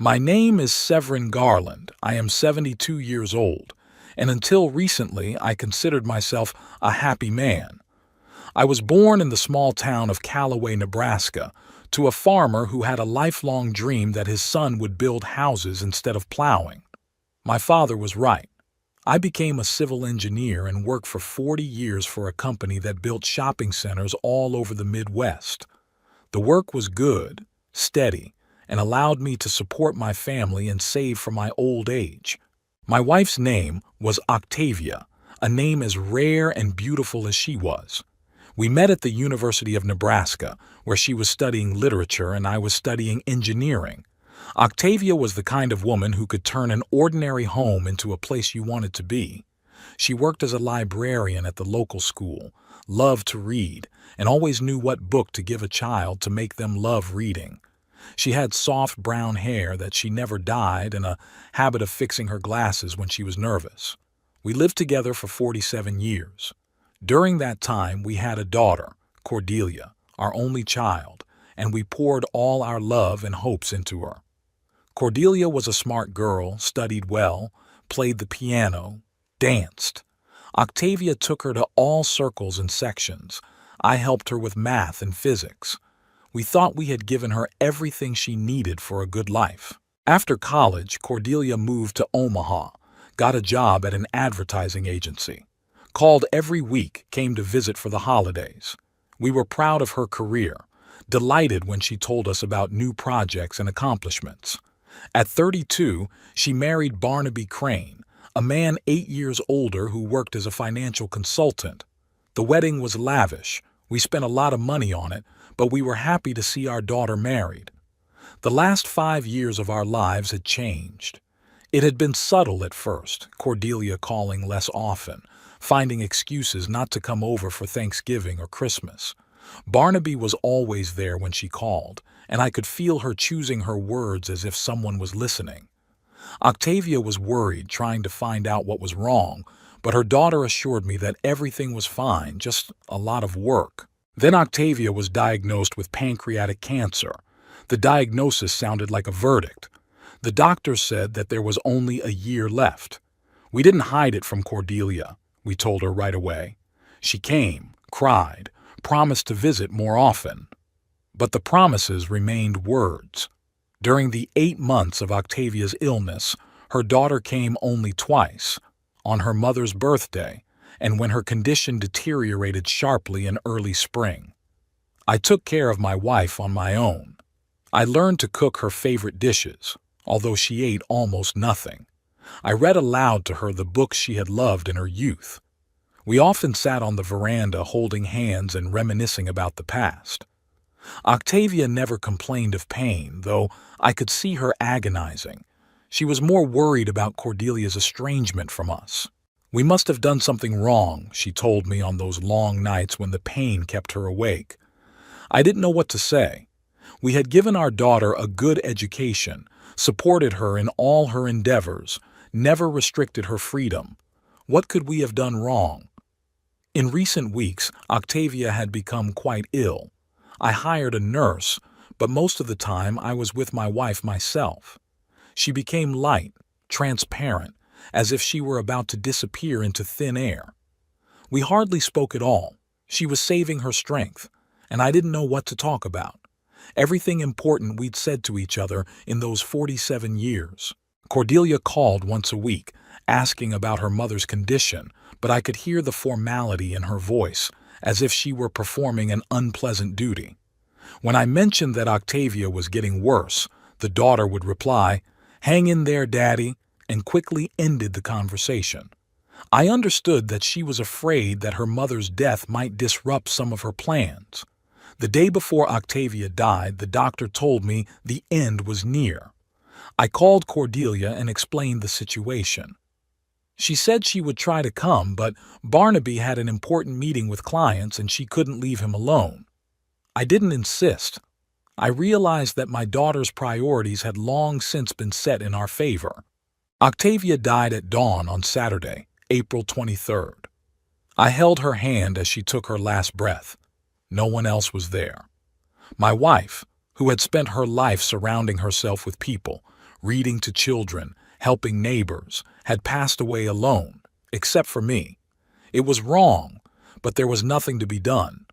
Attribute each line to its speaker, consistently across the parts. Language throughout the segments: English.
Speaker 1: My name is Severin Garland. I am 72 years old, and until recently I considered myself a happy man. I was born in the small town of Callaway, Nebraska, to a farmer who had a lifelong dream that his son would build houses instead of plowing. My father was right. I became a civil engineer and worked for 40 years for a company that built shopping centers all over the Midwest. The work was good, steady, and allowed me to support my family and save for my old age. My wife's name was Octavia, a name as rare and beautiful as she was. We met at the University of Nebraska, where she was studying literature and I was studying engineering. Octavia was the kind of woman who could turn an ordinary home into a place you wanted to be. She worked as a librarian at the local school, loved to read, and always knew what book to give a child to make them love reading. She had soft brown hair that she never dyed and a habit of fixing her glasses when she was nervous. We lived together for 47 years. During that time, we had a daughter, Cordelia, our only child, and we poured all our love and hopes into her. Cordelia was a smart girl, studied well, played the piano, danced. Octavia took her to all circles and sections. I helped her with math and physics. We thought we had given her everything she needed for a good life. After college, Cordelia moved to Omaha, got a job at an advertising agency, called every week, came to visit for the holidays. We were proud of her career, delighted when she told us about new projects and accomplishments. At 32, she married Barnaby Crane, a man 8 years older who worked as a financial consultant. The wedding was lavish. We spent a lot of money on it, but we were happy to see our daughter married. The last 5 years of our lives had changed. It had been subtle at first, Cordelia calling less often, finding excuses not to come over for Thanksgiving or Christmas. Barnaby was always there when she called, and I could feel her choosing her words as if someone was listening. Octavia was worried, trying to find out what was wrong, but her daughter assured me that everything was fine, just a lot of work. Then Octavia was diagnosed with pancreatic cancer. The diagnosis sounded like a verdict. The doctor said that there was only a year left. We didn't hide it from Cordelia. We told her right away. She came, cried, promised to visit more often. But the promises remained words. During the 8 months of Octavia's illness, her daughter came only twice, on her mother's birthday, and when her condition deteriorated sharply in early spring. I took care of my wife on my own. I learned to cook her favorite dishes, although she ate almost nothing. I read aloud to her the books she had loved in her youth. We often sat on the veranda holding hands and reminiscing about the past. Octavia never complained of pain, though I could see her agonizing. She was more worried about Cordelia's estrangement from us. We must have done something wrong, she told me on those long nights when the pain kept her awake. I didn't know what to say. We had given our daughter a good education, supported her in all her endeavors, never restricted her freedom. What could we have done wrong? In recent weeks, Octavia had become quite ill. I hired a nurse, but most of the time I was with my wife myself. She became light, transparent, as if she were about to disappear into thin air. We hardly spoke at all. She was saving her strength, and I didn't know what to talk about. Everything important we'd said to each other in those 47 years. Cordelia called once a week, asking about her mother's condition, but I could hear the formality in her voice, as if she were performing an unpleasant duty. When I mentioned that Octavia was getting worse, the daughter would reply, "Hang in there, Daddy," and quickly ended the conversation. I understood that she was afraid that her mother's death might disrupt some of her plans. The day before Octavia died, the doctor told me the end was near. I called Cordelia and explained the situation. She said she would try to come, but Barnaby had an important meeting with clients and she couldn't leave him alone. I didn't insist. I realized that my daughter's priorities had long since been set in our favor. Octavia died at dawn on Saturday, April 23rd. I held her hand as she took her last breath. No one else was there. My wife, who had spent her life surrounding herself with people, reading to children, helping neighbors, had passed away alone, except for me. It was wrong, but there was nothing to be done.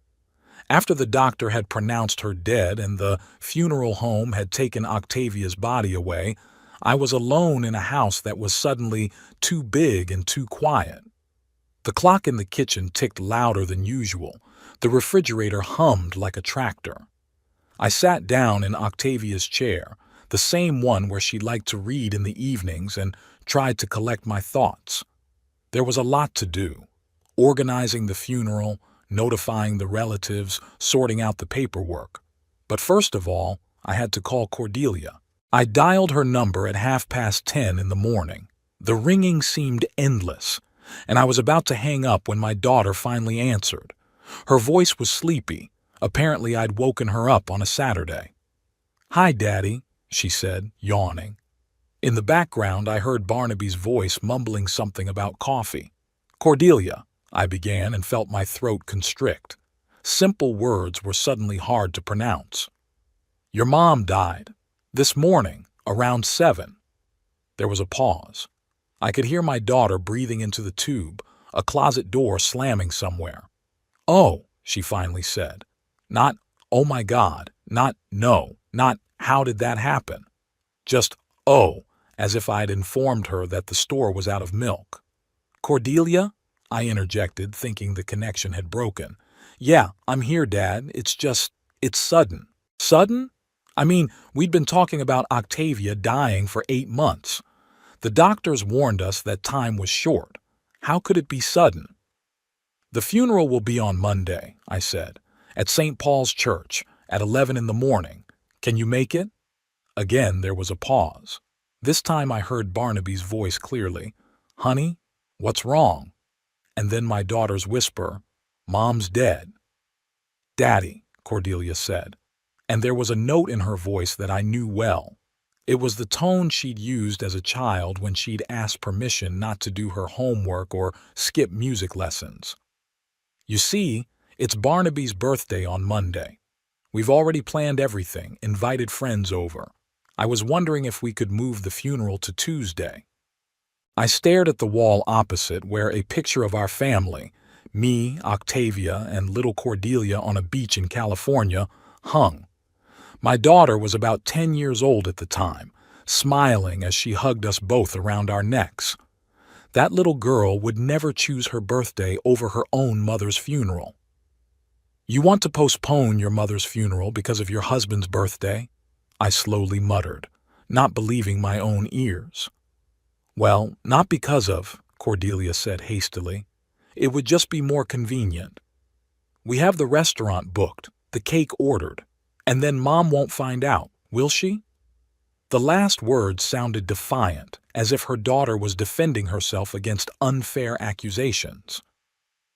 Speaker 1: After the doctor had pronounced her dead and the funeral home had taken Octavia's body away, I was alone in a house that was suddenly too big and too quiet. The clock in the kitchen ticked louder than usual. The refrigerator hummed like a tractor. I sat down in Octavia's chair, the same one where she liked to read in the evenings, and tried to collect my thoughts. There was a lot to do. Organizing the funeral, notifying the relatives, sorting out the paperwork. But first of all, I had to call Cordelia. I dialed her number at 10:30 in the morning. The ringing seemed endless, and I was about to hang up when my daughter finally answered. Her voice was sleepy. Apparently I'd woken her up on a Saturday. "Hi, Daddy," she said, yawning. In the background, I heard Barnaby's voice mumbling something about coffee. "Cordelia," I began and felt my throat constrict. Simple words were suddenly hard to pronounce. "Your mom died. This morning, around 7. There was a pause. I could hear my daughter breathing into the tube, a closet door slamming somewhere. "Oh," she finally said. Not, "Oh my God," not, "No," not, "How did that happen?" Just, "Oh," as if I'd informed her that the store was out of milk. "Cordelia?" I interjected, thinking the connection had broken. "Yeah, I'm here, Dad. It's sudden." "Sudden? I mean, we'd been talking about Octavia dying for 8 months. The doctors warned us that time was short. How could it be sudden?" "The funeral will be on Monday," I said, "at St. Paul's Church, at 11 in the morning. Can you make it?" Again there was a pause. This time I heard Barnaby's voice clearly. "Honey, what's wrong?" And then my daughter's whisper, "Mom's dead." "Daddy," Cordelia said, and there was a note in her voice that I knew well. It was the tone she'd used as a child when she'd asked permission not to do her homework or skip music lessons. "You see, it's Barnaby's birthday on Monday. We've already planned everything, invited friends over. I was wondering if we could move the funeral to Tuesday." I stared at the wall opposite where a picture of our family, me, Octavia, and little Cordelia on a beach in California, hung. My daughter was about 10 years old at the time, smiling as she hugged us both around our necks. That little girl would never choose her birthday over her own mother's funeral. "You want to postpone your mother's funeral because of your husband's birthday?" I slowly muttered, not believing my own ears. "Well, not because of," Cordelia said hastily. "It would just be more convenient. We have the restaurant booked, the cake ordered, and then Mom won't find out, will she?" The last words sounded defiant, as if her daughter was defending herself against unfair accusations.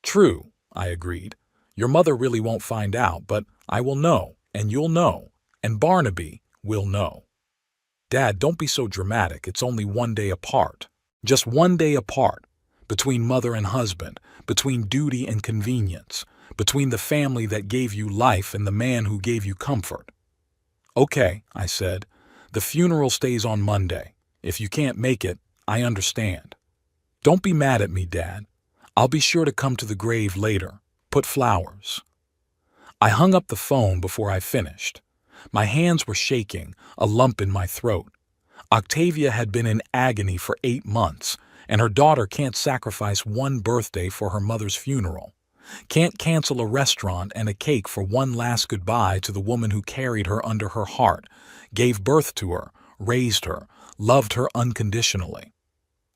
Speaker 1: "True," I agreed. "Your mother really won't find out, but I will know, and you'll know, and Barnaby will know." "Dad, don't be so dramatic. It's only 1 day apart. Just 1 day apart. Between mother and husband, between duty and convenience, between the family that gave you life and the man who gave you comfort." "Okay," I said. "The funeral stays on Monday. If you can't make it, I understand. Don't be mad at me, Dad. I'll be sure to come to the grave later. Put flowers." I hung up the phone before I finished. My hands were shaking, a lump in my throat. Octavia had been in agony for 8 months, and her daughter can't sacrifice one birthday for her mother's funeral. Can't cancel a restaurant and a cake for one last goodbye to the woman who carried her under her heart, gave birth to her, raised her, loved her unconditionally.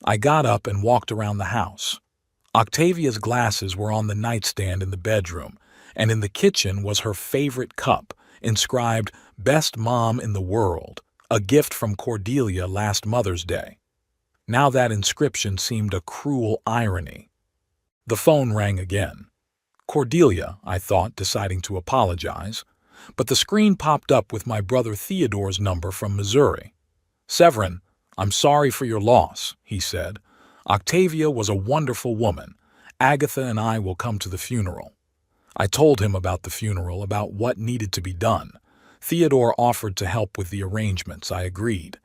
Speaker 1: I got up and walked around the house. Octavia's glasses were on the nightstand in the bedroom, and in the kitchen was her favorite cup, inscribed "Best Mom in the World," a gift from Cordelia last Mother's Day. Now that inscription seemed a cruel irony. The phone rang again. Cordelia, I thought, deciding to apologize, but the screen popped up with my brother Theodore's number from Missouri. "Severin, I'm sorry for your loss," he said. "Octavia was a wonderful woman. Agatha and I will come to the funeral." I told him about the funeral, about what needed to be done. Theodore offered to help with the arrangements. I agreed.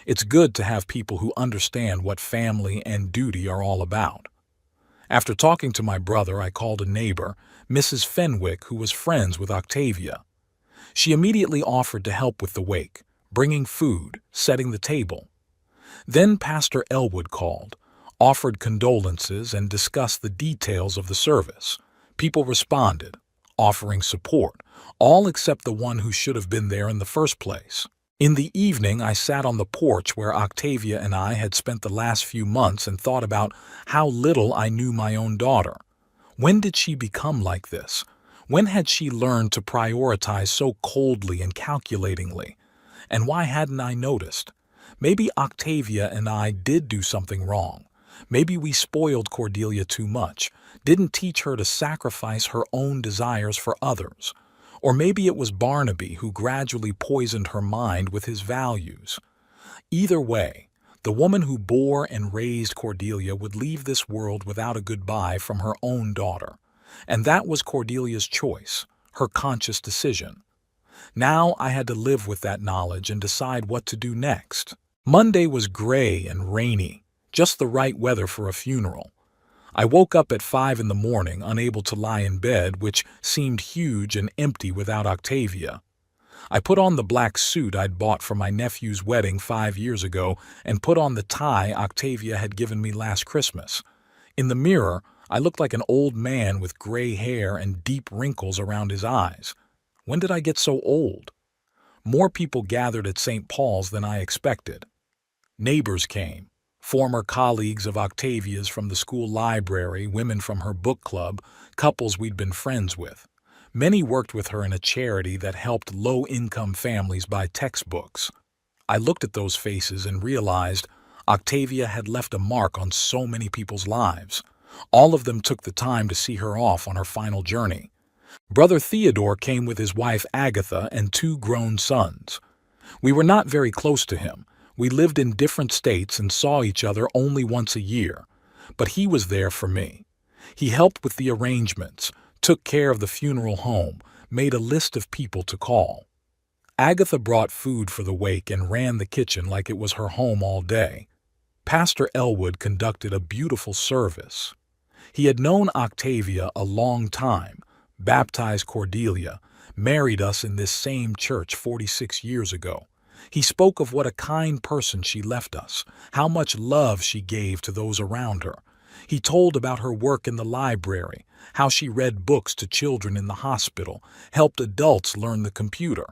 Speaker 1: It's good to have people who understand what family and duty are all about. After talking to my brother, I called a neighbor, Mrs. Fenwick, who was friends with Octavia. She immediately offered to help with the wake, bringing food, setting the table. Then Pastor Elwood called, offered condolences, and discussed the details of the service. People responded, offering support, all except the one who should have been there in the first place. In the evening, I sat on the porch where Octavia and I had spent the last few months and thought about how little I knew my own daughter. When did she become like this? When had she learned to prioritize so coldly and calculatingly? And why hadn't I noticed? Maybe Octavia and I did do something wrong. Maybe we spoiled Cordelia too much, didn't teach her to sacrifice her own desires for others. Or maybe it was Barnaby who gradually poisoned her mind with his values. Either way, the woman who bore and raised Cordelia would leave this world without a goodbye from her own daughter. And that was Cordelia's choice, her conscious decision. Now I had to live with that knowledge and decide what to do next. Monday was gray and rainy, just the right weather for a funeral. I woke up at 5 in the morning, unable to lie in bed, which seemed huge and empty without Octavia. I put on the black suit I'd bought for my nephew's wedding 5 years ago and put on the tie Octavia had given me last Christmas. In the mirror, I looked like an old man with gray hair and deep wrinkles around his eyes. When did I get so old? More people gathered at St. Paul's than I expected. Neighbors came. Former colleagues of Octavia's from the school library, women from her book club, couples we'd been friends with. Many worked with her in a charity that helped low-income families buy textbooks. I looked at those faces and realized Octavia had left a mark on so many people's lives. All of them took the time to see her off on her final journey. Brother Theodore came with his wife Agatha and 2 grown sons. We were not very close to him. We lived in different states and saw each other only once a year, but he was there for me. He helped with the arrangements, took care of the funeral home, made a list of people to call. Agatha brought food for the wake and ran the kitchen like it was her home all day. Pastor Elwood conducted a beautiful service. He had known Octavia a long time, baptized Cordelia, married us in this same church 46 years ago. He spoke of what a kind person she left us, how much love she gave to those around her. He told about her work in the library, how she read books to children in the hospital, helped adults learn the computer.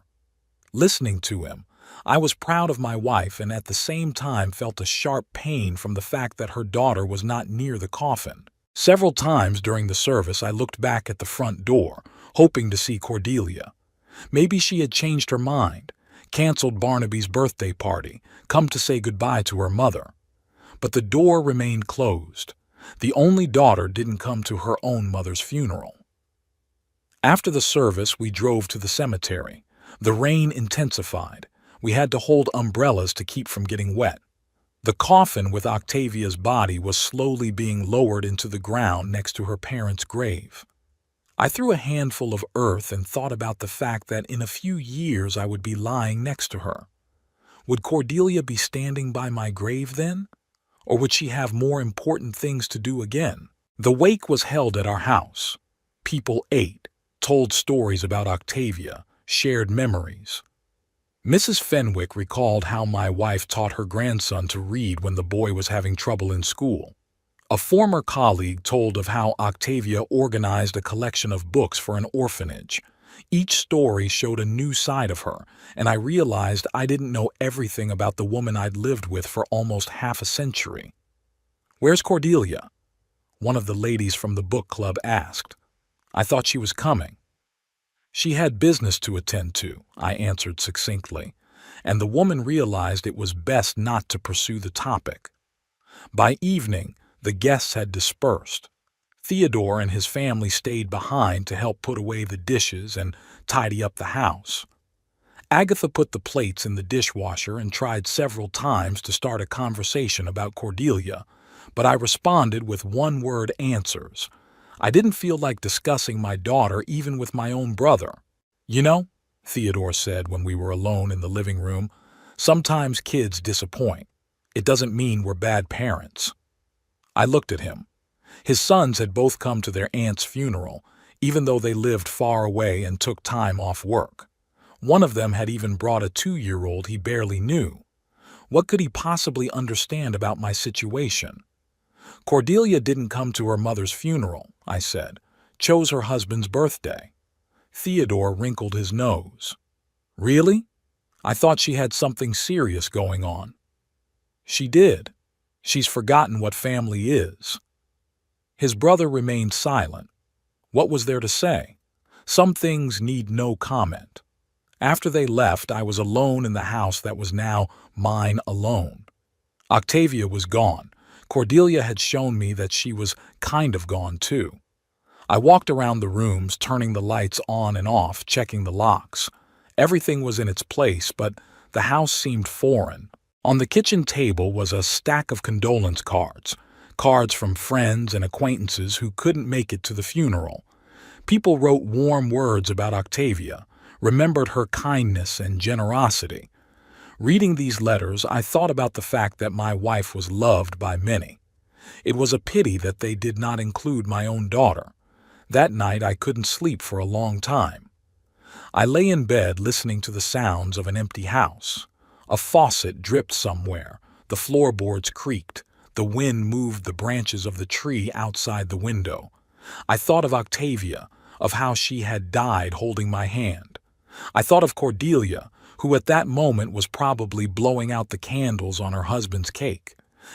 Speaker 1: Listening to him, I was proud of my wife and at the same time felt a sharp pain from the fact that her daughter was not near the coffin. Several times during the service I looked back at the front door, hoping to see Cordelia. Maybe she had changed her mind, canceled Barnaby's birthday party, come to say goodbye to her mother. But the door remained closed. The only daughter didn't come to her own mother's funeral. After the service, we drove to the cemetery. The rain intensified. We had to hold umbrellas to keep from getting wet. The coffin with Octavia's body was slowly being lowered into the ground next to her parents' grave. I threw a handful of earth and thought about the fact that in a few years I would be lying next to her. Would Cordelia be standing by my grave then? Or would she have more important things to do again? The wake was held at our house. People ate, told stories about Octavia, shared memories. Mrs. Fenwick recalled how my wife taught her grandson to read when the boy was having trouble in school. A former colleague told of how Octavia organized a collection of books for an orphanage. Each story showed a new side of her, and I realized I didn't know everything about the woman I'd lived with for almost half a century. "Where's Cordelia?" one of the ladies from the book club asked. I thought she was coming. "She had business to attend to," I answered succinctly, and the woman realized it was best not to pursue the topic. By evening, the guests had dispersed. Theodore and his family stayed behind to help put away the dishes and tidy up the house. Agatha put the plates in the dishwasher and tried several times to start a conversation about Cordelia, but I responded with one-word answers. I didn't feel like discussing my daughter even with my own brother. "You know," Theodore said when we were alone in the living room, Sometimes kids disappoint. It doesn't mean we're bad parents. I looked at him. His sons had both come to their aunt's funeral, even though they lived far away and took time off work. One of them had even brought a 2-year-old he barely knew. What could he possibly understand about my situation? Cordelia didn't come to her mother's funeral, I said. Chose her husband's birthday. Theodore wrinkled his nose. Really? I thought she had something serious going on. She did. She's forgotten what family is. His brother remained silent. What was there to say? Some things need no comment. After they left, I was alone in the house that was now mine alone. Octavia was gone. Cordelia had shown me that she was kind of gone too. I walked around the rooms, turning the lights on and off, checking the locks. Everything was in its place, but the house seemed foreign. On the kitchen table was a stack of condolence cards, cards from friends and acquaintances who couldn't make it to the funeral. People wrote warm words about Octavia, remembered her kindness and generosity. Reading these letters, I thought about the fact that my wife was loved by many. It was a pity that they did not include my own daughter. That night I couldn't sleep for a long time. I lay in bed listening to the sounds of an empty house. A faucet dripped somewhere, the floorboards creaked, the wind moved the branches of the tree outside the window. I thought of Octavia, of how she had died holding my hand. I thought of Cordelia, who at that moment was probably blowing out the candles on her husband's cake.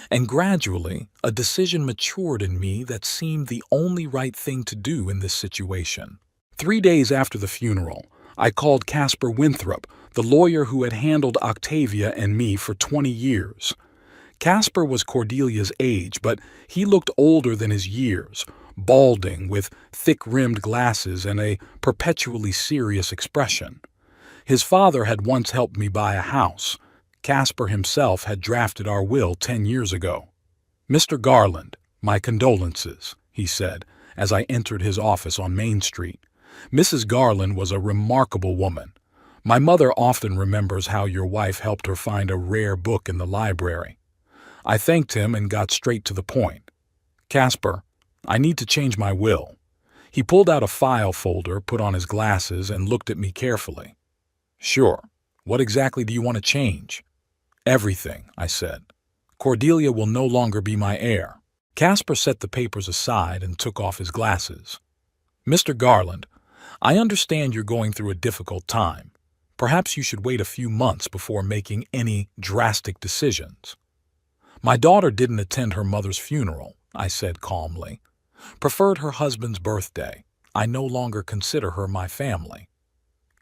Speaker 1: And gradually, a decision matured in me that seemed the only right thing to do in this situation. 3 days after the funeral, I called Caspar Winthrop, the lawyer who had handled Octavia and me for 20 years. Caspar was Cordelia's age, but he looked older than his years, balding with thick-rimmed glasses and a perpetually serious expression. His father had once helped me buy a house. Caspar himself had drafted our will 10 years ago. "Mr. Garland, my condolences," he said, as I entered his office on Main Street. Mrs. Garland was a remarkable woman. My mother often remembers how your wife helped her find a rare book in the library. I thanked him and got straight to the point. "Caspar, I need to change my will." He pulled out a file folder, put on his glasses, and looked at me carefully. "Sure. What exactly do you want to change?" "Everything," I said. "Cordelia will no longer be my heir." Caspar set the papers aside and took off his glasses. "Mr. Garland, I understand you're going through a difficult time. Perhaps you should wait a few months before making any drastic decisions." "My daughter didn't attend her mother's funeral," I said calmly. "Preferred her husband's birthday. I no longer consider her my family."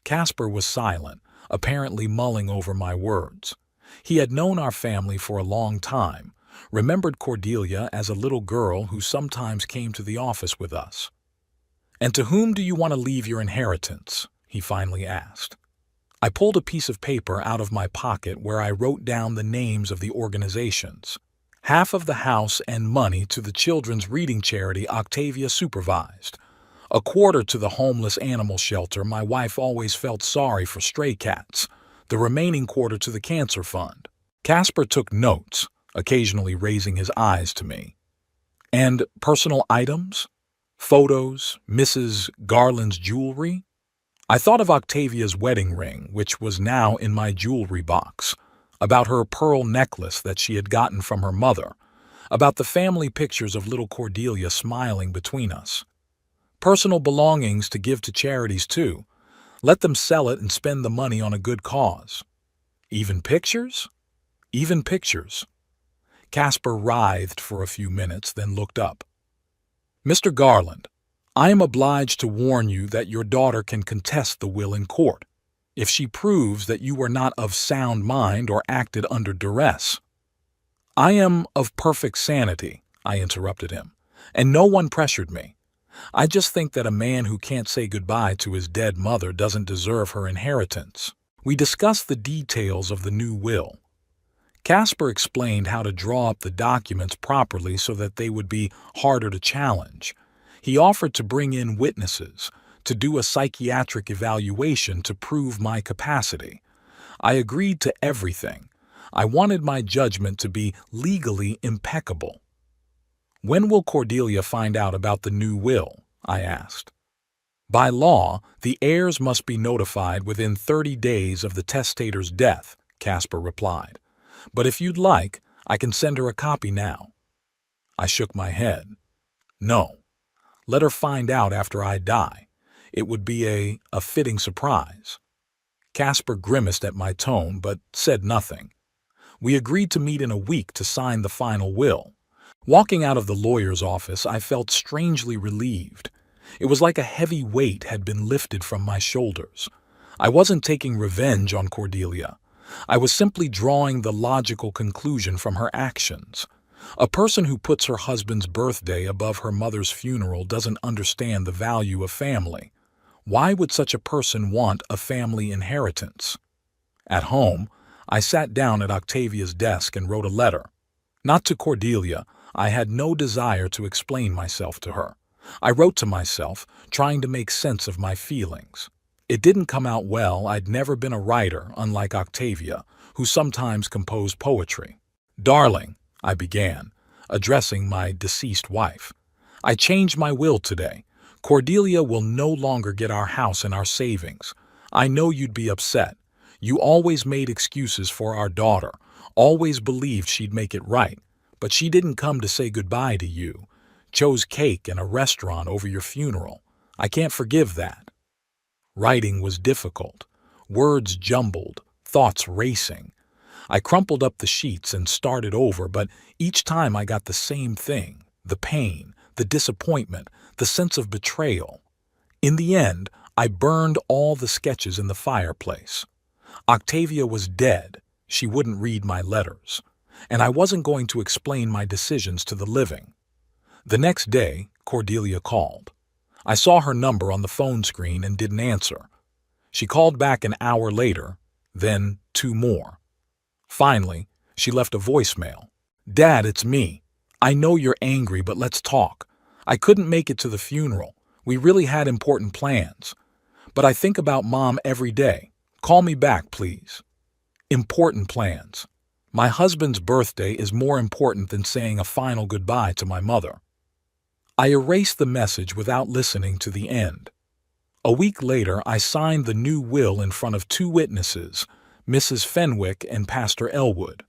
Speaker 1: Caspar was silent, apparently mulling over my words. He had known our family for a long time, remembered Cordelia as a little girl who sometimes came to the office with us. "And to whom do you want to leave your inheritance?" he finally asked. I pulled a piece of paper out of my pocket where I wrote down the names of the organizations. Half of the house and money to the children's reading charity Octavia supervised. A quarter to the homeless animal shelter my wife always felt sorry for stray cats. The remaining quarter to the cancer fund. Caspar took notes, occasionally raising his eyes to me. "And personal items? Photos, Mrs. Garland's jewelry?" I thought of Octavia's wedding ring, which was now in my jewelry box, about her pearl necklace that she had gotten from her mother, about the family pictures of little Cordelia smiling between us. Personal belongings to give to charities, too. Let them sell it and spend the money on a good cause. Even pictures? Even pictures. Caspar writhed for a few minutes, then looked up. "Mr. Garland, I am obliged to warn you that your daughter can contest the will in court, if she proves that you were not of sound mind or acted under duress." "I am of perfect sanity," I interrupted him, "and no one pressured me. I just think that a man who can't say goodbye to his dead mother doesn't deserve her inheritance." We discussed the details of the new will. Caspar explained how to draw up the documents properly so that they would be harder to challenge. He offered to bring in witnesses, to do a psychiatric evaluation to prove my capacity. I agreed to everything. I wanted my judgment to be legally impeccable. When will Cordelia find out about the new will? I asked. By law, the heirs must be notified within 30 days of the testator's death, Casper replied. But if you'd like, I can send her a copy now. I shook my head. No. Let her find out after I die. It would be a fitting surprise. Casper grimaced at my tone, but said nothing. We agreed to meet in a week to sign the final will. Walking out of the lawyer's office, I felt strangely relieved. It was like a heavy weight had been lifted from my shoulders. I wasn't taking revenge on Cordelia. I was simply drawing the logical conclusion from her actions. A person who puts her husband's birthday above her mother's funeral doesn't understand the value of family. Why would such a person want a family inheritance? At home, I sat down at Octavia's desk and wrote a letter. Not to Cordelia. I had no desire to explain myself to her. I wrote to myself, trying to make sense of my feelings. It didn't come out well. I'd never been a writer, unlike Octavia, who sometimes composed poetry. Darling, I began, addressing my deceased wife. I changed my will today. Cordelia will no longer get our house and our savings. I know you'd be upset. You always made excuses for our daughter, always believed she'd make it right. But she didn't come to say goodbye to you. Chose cake and a restaurant over your funeral. I can't forgive that. Writing was difficult. Words jumbled, thoughts racing. I crumpled up the sheets and started over, but each time I got the same thing. The pain, the disappointment, the sense of betrayal. In the end, I burned all the sketches in the fireplace. Octavia was dead. She wouldn't read my letters. And I wasn't going to explain my decisions to the living. The next day, Cordelia called. I saw her number on the phone screen and didn't answer. She called back an hour later, then 2 more. Finally, she left a voicemail. Dad, it's me. I know you're angry, but let's talk. I couldn't make it to the funeral. We really had important plans. But I think about Mom every day. Call me back, please. Important plans. My husband's birthday is more important than saying a final goodbye to my mother. I erased the message without listening to the end. A week later, I signed the new will in front of 2 witnesses, Mrs. Fenwick and Pastor Elwood.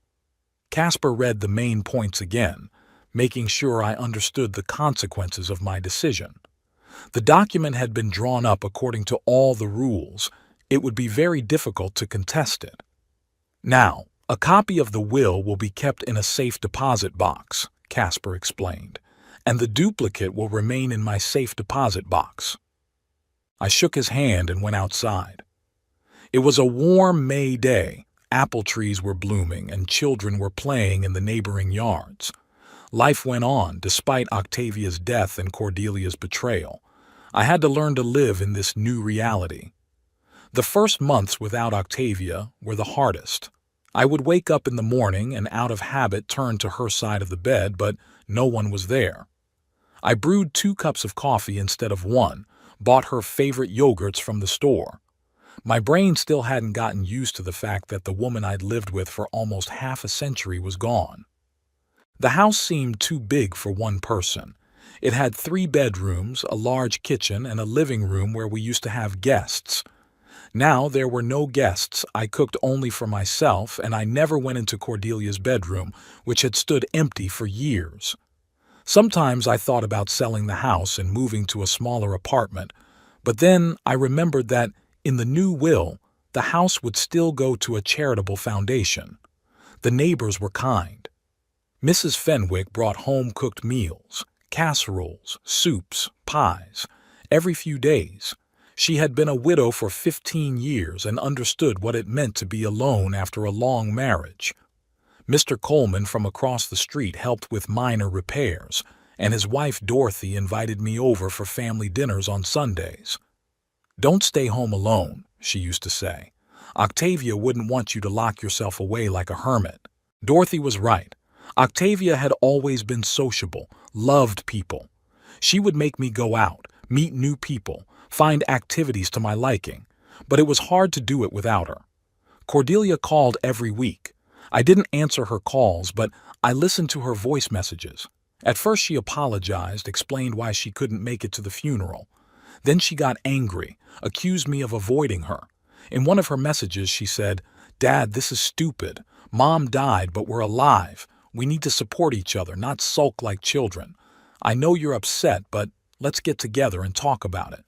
Speaker 1: Casper read the main points again, making sure I understood the consequences of my decision. The document had been drawn up according to all the rules. It would be very difficult to contest it. Now, a copy of the will be kept in a safe deposit box, Casper explained, and the duplicate will remain in my safe deposit box. I shook his hand and went outside. It was a warm May day. Apple trees were blooming and children were playing in the neighboring yards. Life went on despite Octavia's death and Cordelia's betrayal. I had to learn to live in this new reality. The first months without Octavia were the hardest. I would wake up in the morning and out of habit turn to her side of the bed, but no one was there. I brewed 2 cups of coffee instead of 1, bought her favorite yogurts from the store. My brain still hadn't gotten used to the fact that the woman I'd lived with for almost half a century was gone. The house seemed too big for one person. It had 3 bedrooms, a large kitchen, and a living room where we used to have guests. Now there were no guests. I cooked only for myself, and I never went into Cordelia's bedroom, which had stood empty for years. Sometimes I thought about selling the house and moving to a smaller apartment, but then I remembered that, in the new will, the house would still go to a charitable foundation. The neighbors were kind. Mrs. Fenwick brought home-cooked meals, casseroles, soups, pies, every few days. She had been a widow for 15 years and understood what it meant to be alone after a long marriage. Mr. Coleman from across the street helped with minor repairs, and his wife Dorothy invited me over for family dinners on Sundays. "Don't stay home alone," she used to say. "Octavia wouldn't want you to lock yourself away like a hermit." Dorothy was right. Octavia had always been sociable, loved people. She would make me go out, meet new people, find activities to my liking, but it was hard to do it without her. Cordelia called every week. I didn't answer her calls, but I listened to her voice messages. At first she apologized, explained why she couldn't make it to the funeral. Then she got angry, accused me of avoiding her. In one of her messages she said, "Dad, this is stupid. Mom died, but we're alive. We need to support each other, not sulk like children. I know you're upset, but let's get together and talk about it."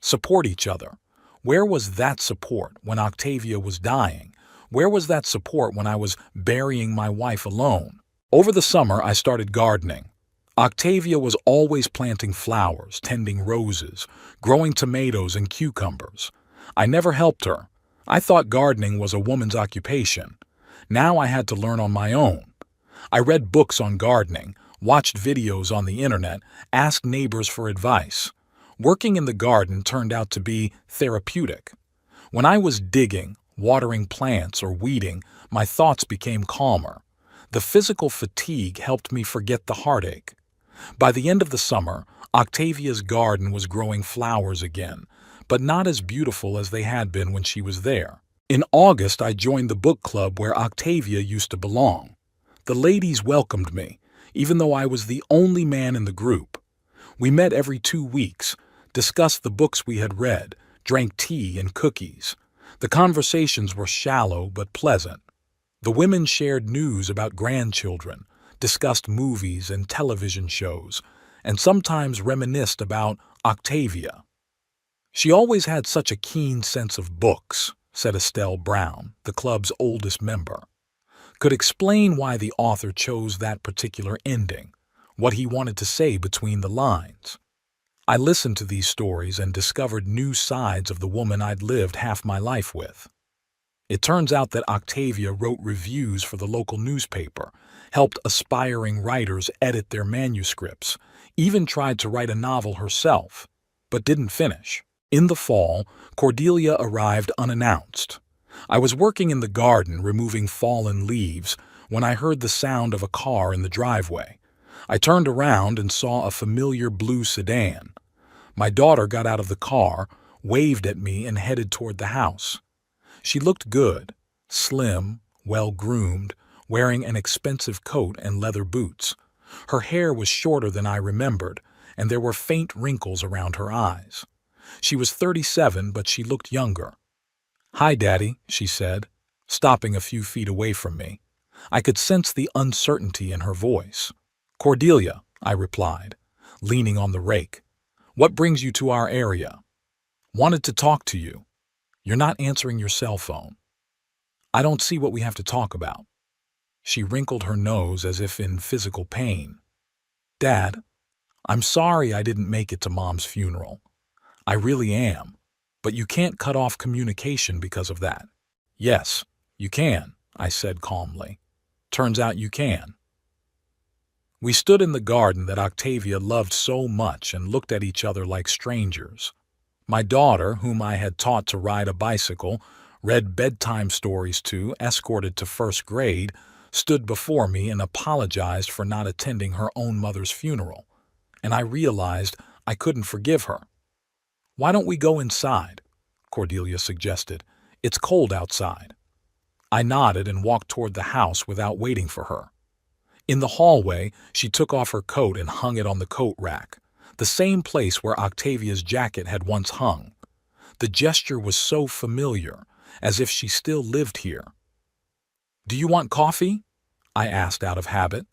Speaker 1: Support each other. Where was that support when Octavia was dying? Where was that support when I was burying my wife alone? Over the summer, I started gardening. Octavia was always planting flowers, tending roses, growing tomatoes and cucumbers. I never helped her. I thought gardening was a woman's occupation. Now I had to learn on my own. I read books on gardening, watched videos on the internet, asked neighbors for advice. Working in the garden turned out to be therapeutic. When I was digging, watering plants, or weeding, my thoughts became calmer. The physical fatigue helped me forget the heartache. By the end of the summer, Octavia's garden was growing flowers again, but not as beautiful as they had been when she was there. In August, I joined the book club where Octavia used to belong. The ladies welcomed me, even though I was the only man in the group. We met every 2 weeks, discussed the books we had read, drank tea and cookies. The conversations were shallow but pleasant. The women shared news about grandchildren, discussed movies and television shows, and sometimes reminisced about Octavia. "She always had such a keen sense of books," said Estelle Brown, the club's oldest member. "Could explain why the author chose that particular ending, what he wanted to say between the lines." I listened to these stories and discovered new sides of the woman I'd lived half my life with. It turns out that Octavia wrote reviews for the local newspaper, helped aspiring writers edit their manuscripts, even tried to write a novel herself, but didn't finish. In the fall, Cordelia arrived unannounced. I was working in the garden removing fallen leaves when I heard the sound of a car in the driveway. I turned around and saw a familiar blue sedan. My daughter got out of the car, waved at me, and headed toward the house. She looked good, slim, well-groomed, wearing an expensive coat and leather boots. Her hair was shorter than I remembered, and there were faint wrinkles around her eyes. She was 37, but she looked younger. "Hi, Daddy," she said, stopping a few feet away from me. I could sense the uncertainty in her voice. "Cordelia," I replied, leaning on the rake. "What brings you to our area?" "Wanted to talk to you. You're not answering your cell phone." "I don't see what we have to talk about." She wrinkled her nose as if in physical pain. "Dad, I'm sorry I didn't make it to Mom's funeral. I really am. But you can't cut off communication because of that." "Yes, you can," I said calmly. "Turns out you can." We stood in the garden that Octavia loved so much and looked at each other like strangers. My daughter, whom I had taught to ride a bicycle, read bedtime stories to, escorted to first grade, stood before me and apologized for not attending her own mother's funeral. And I realized I couldn't forgive her. "Why don't we go inside?" Cordelia suggested. "It's cold outside." I nodded and walked toward the house without waiting for her. In the hallway, she took off her coat and hung it on the coat rack, the same place where Octavia's jacket had once hung. The gesture was so familiar, as if she still lived here. "Do you want coffee?" I asked out of habit.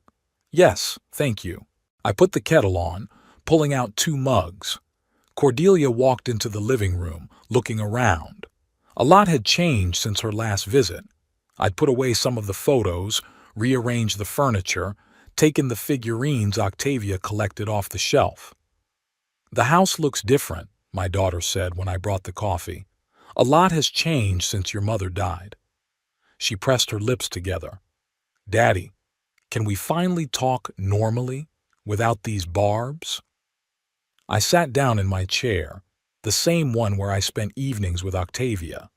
Speaker 1: "Yes, thank you." I put the kettle on, pulling out 2 mugs. Cordelia walked into the living room, looking around. A lot had changed since her last visit. I'd put away some of the photos, rearranged the furniture, taken the figurines Octavia collected off the shelf. "The house looks different," my daughter said when I brought the coffee. "A lot has changed since your mother died." She pressed her lips together. "Daddy, can we finally talk normally, without these barbs?" I sat down in my chair, the same one where I spent evenings with Octavia.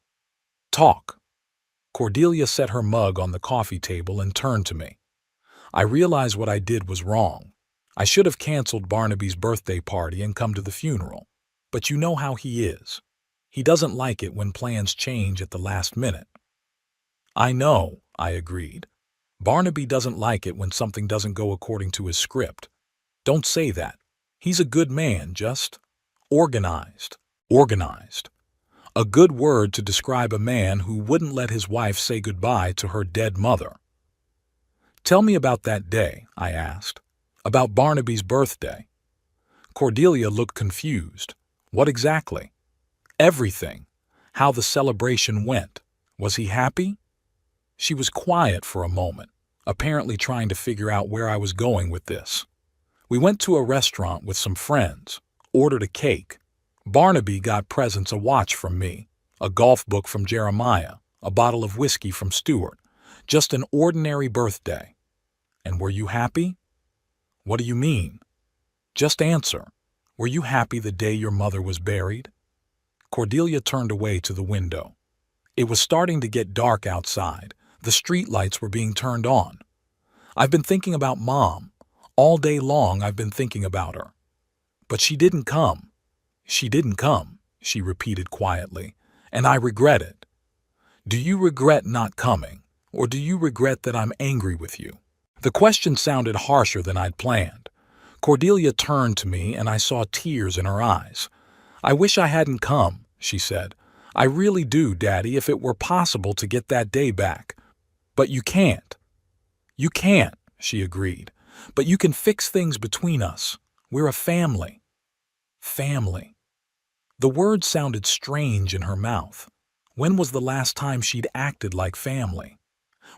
Speaker 1: "Talk." Cordelia set her mug on the coffee table and turned to me. I realized what I did was wrong. I should have canceled Barnaby's birthday party and come to the funeral. But you know how he is. He doesn't like it when plans change at the last minute. I know, I agreed. Barnaby doesn't like it when something doesn't go according to his script. Don't say that. He's a good man, just organized. Organized. A good word to describe a man who wouldn't let his wife say goodbye to her dead mother. Tell me about that day, I asked. About Barnaby's birthday. Cordelia looked confused. What exactly? Everything. How the celebration went. Was he happy? She was quiet for a moment, apparently trying to figure out where I was going with this. We went to a restaurant with some friends, ordered a cake. Barnaby got presents: a watch from me, a golf book from Jeremiah, a bottle of whiskey from Stuart. Just an ordinary birthday. And were you happy? What do you mean? Just answer. Were you happy the day your mother was buried? Cordelia turned away to the window. It was starting to get dark outside. The streetlights were being turned on. I've been thinking about Mom. All day long I've been thinking about her. But she didn't come. She didn't come, she repeated quietly, and I regret it. Do you regret not coming, or do you regret that I'm angry with you? The question sounded harsher than I'd planned. Cordelia turned to me and I saw tears in her eyes. I wish I hadn't come, she said. I really do, Daddy, if it were possible to get that day back. But you can't. You can't, she agreed. But you can fix things between us. We're a family. Family. The word sounded strange in her mouth. When was the last time she'd acted like family?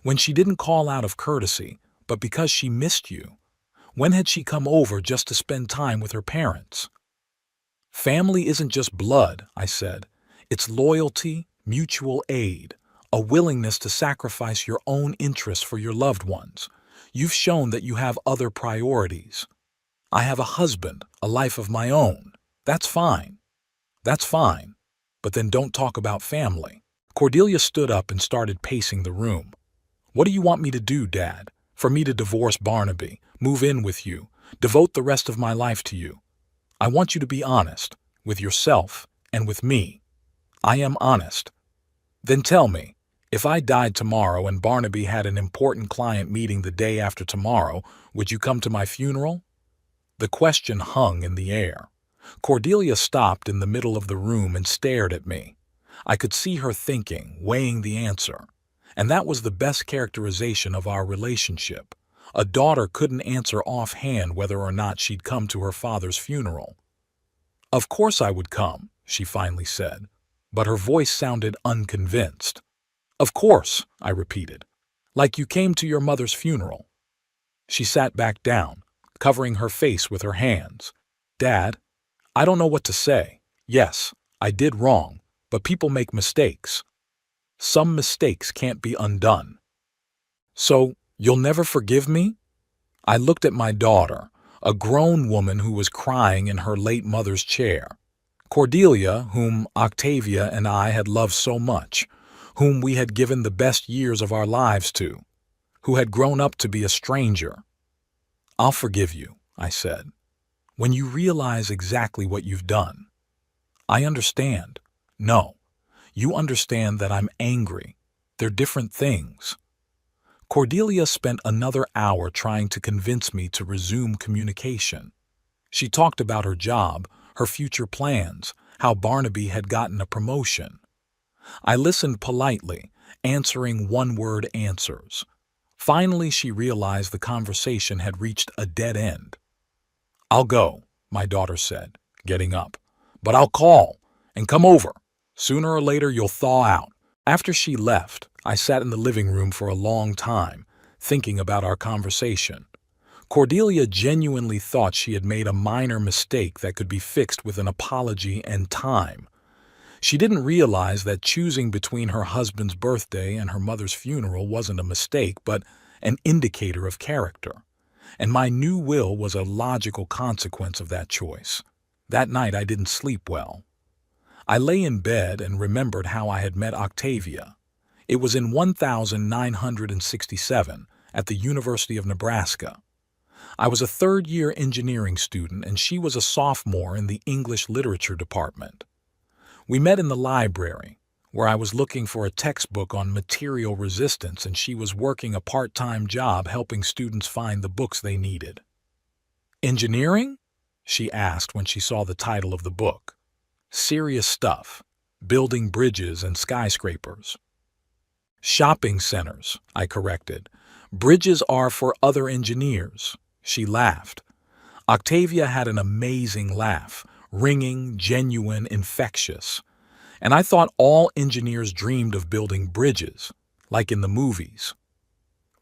Speaker 1: When she didn't call out of courtesy, but because she missed you. When had she come over just to spend time with her parents? Family isn't just blood, I said. It's loyalty, mutual aid, a willingness to sacrifice your own interests for your loved ones. You've shown that you have other priorities. I have a husband, a life of my own. That's fine. That's fine. But then don't talk about family. Cordelia stood up and started pacing the room. What do you want me to do, Dad? For me to divorce Barnaby, move in with you, devote the rest of my life to you? I want you to be honest, with yourself and with me. I am honest. Then tell me, if I died tomorrow and Barnaby had an important client meeting the day after tomorrow, would you come to my funeral? The question hung in the air. Cordelia stopped in the middle of the room and stared at me. I could see her thinking, weighing the answer. And that was the best characterization of our relationship. A daughter couldn't answer offhand whether or not she'd come to her father's funeral. Of course I would come, she finally said, but her voice sounded unconvinced. Of course, I repeated, like you came to your mother's funeral. She sat back down, covering her face with her hands. Dad, I don't know what to say. Yes, I did wrong, but people make mistakes. Some mistakes can't be undone. So, you'll never forgive me? I looked at my daughter, a grown woman who was crying in her late mother's chair. Cordelia, whom Octavia and I had loved so much, whom we had given the best years of our lives to, who had grown up to be a stranger. I'll forgive you, I said, when you realize exactly what you've done. I understand. No. You understand that I'm angry. They're different things. Cordelia spent another hour trying to convince me to resume communication. She talked about her job, her future plans, how Barnaby had gotten a promotion. I listened politely, answering one-word answers. Finally, she realized the conversation had reached a dead end. I'll go, my daughter said, getting up. But I'll call and come over. Sooner or later, you'll thaw out. After she left, I sat in the living room for a long time, thinking about our conversation. Cordelia genuinely thought she had made a minor mistake that could be fixed with an apology and time. She didn't realize that choosing between her husband's birthday and her mother's funeral wasn't a mistake, but an indicator of character. And my new will was a logical consequence of that choice. That night I didn't sleep well. I lay in bed and remembered how I had met Octavia. It was in 1967 at the University of Nebraska. I was a third-year engineering student and she was a sophomore in the English literature department. We met in the library. where I was looking for a textbook on material resistance and she was working a part-time job helping students find the books they needed. Engineering? She asked when she saw the title of the book. Serious stuff. Building bridges and skyscrapers. Shopping centers, I corrected. Bridges are for other engineers. She laughed. Octavia had an amazing laugh, ringing, genuine, infectious. And I thought all engineers dreamed of building bridges, like in the movies.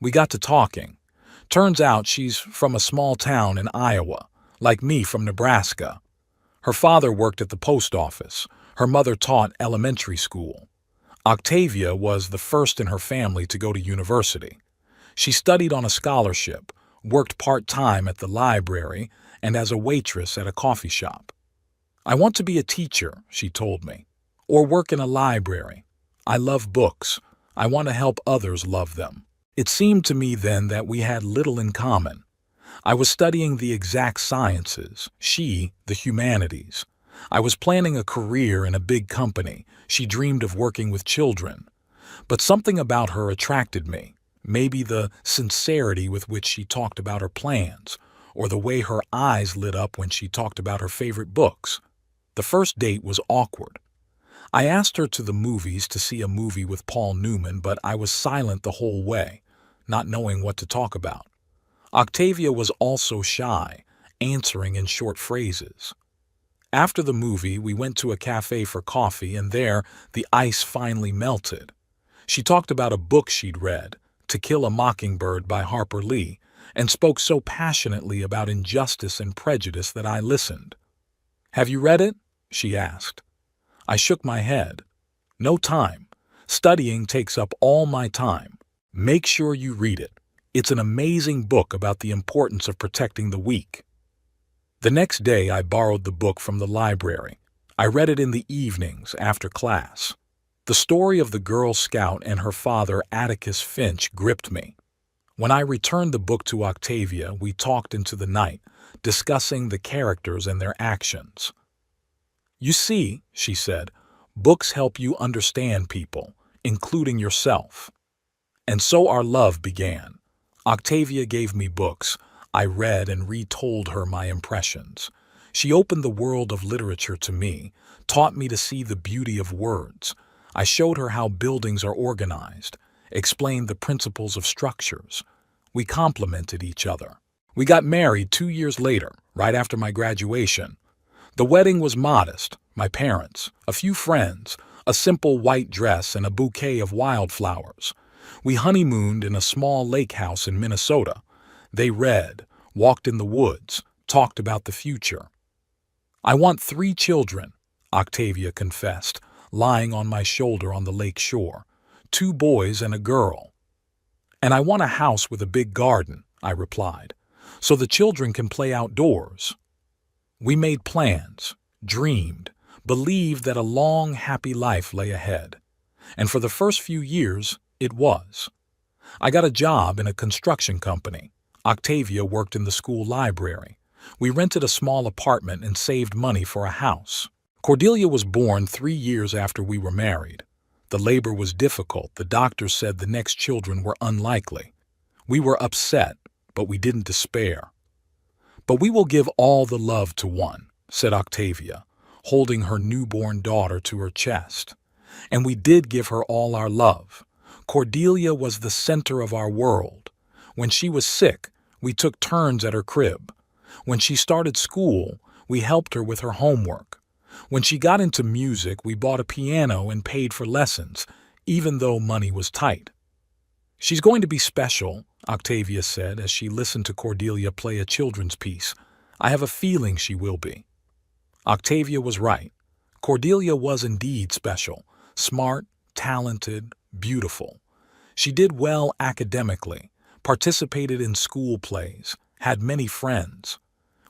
Speaker 1: We got to talking. Turns out she's from a small town in Iowa, like me from Nebraska. Her father worked at the post office. Her mother taught elementary school. Octavia was the first in her family to go to university. She studied on a scholarship, worked part-time at the library, and as a waitress at a coffee shop. I want to be a teacher, she told me, or work in a library. I love books. I want to help others love them. It seemed to me then that we had little in common. I was studying the exact sciences, she, the humanities. I was planning a career in a big company. She dreamed of working with children. But something about her attracted me. Maybe the sincerity with which she talked about her plans, or the way her eyes lit up when she talked about her favorite books. The first date was awkward. I asked her to the movies to see a movie with Paul Newman, but I was silent the whole way, not knowing what to talk about. Octavia was also shy, answering in short phrases. After the movie, we went to a cafe for coffee, and there, the ice finally melted. She talked about a book she'd read, To Kill a Mockingbird by Harper Lee, and spoke so passionately about injustice and prejudice that I listened. "Have you read it?" she asked. I shook my head. "No time. Studying takes up all my time. Make sure you read it. It's an amazing book about the importance of protecting the weak." The next day I borrowed the book from the library. I read it in the evenings after class. The story of the Girl Scout and her father, Atticus Finch, gripped me. When I returned the book to Octavia, we talked into the night, discussing the characters and their actions. "You see," she said, "books help you understand people, including yourself." And so our love began. Octavia gave me books. I read and retold her my impressions. She opened the world of literature to me, taught me to see the beauty of words. I showed her how buildings are organized, explained the principles of structures. We complemented each other. We got married 2 years later, right after my graduation. The wedding was modest, my parents, a few friends, a simple white dress and a bouquet of wildflowers. We honeymooned in a small lake house in Minnesota. They read, walked in the woods, talked about the future. "I want 3 children," Octavia confessed, lying on my shoulder on the lake shore. 2 boys and a girl. "And I want a house with a big garden," I replied, "so the children can play outdoors." We made plans, dreamed, believed that a long, happy life lay ahead. And for the first few years, it was. I got a job in a construction company. Octavia worked in the school library. We rented a small apartment and saved money for a house. Cordelia was born 3 years after we were married. The labor was difficult. The doctors said the next children were unlikely. We were upset, but we didn't despair. "But we will give all the love to one," said Octavia, holding her newborn daughter to her chest. And we did give her all our love. Cordelia was the center of our world. When she was sick, we took turns at her crib. When she started school, we helped her with her homework. When she got into music, we bought a piano and paid for lessons, even though money was tight. "She's going to be special," Octavia said as she listened to Cordelia play a children's piece. "I have a feeling she will be." Octavia was right. Cordelia was indeed special, smart, talented, beautiful. She did well academically, participated in school plays, had many friends.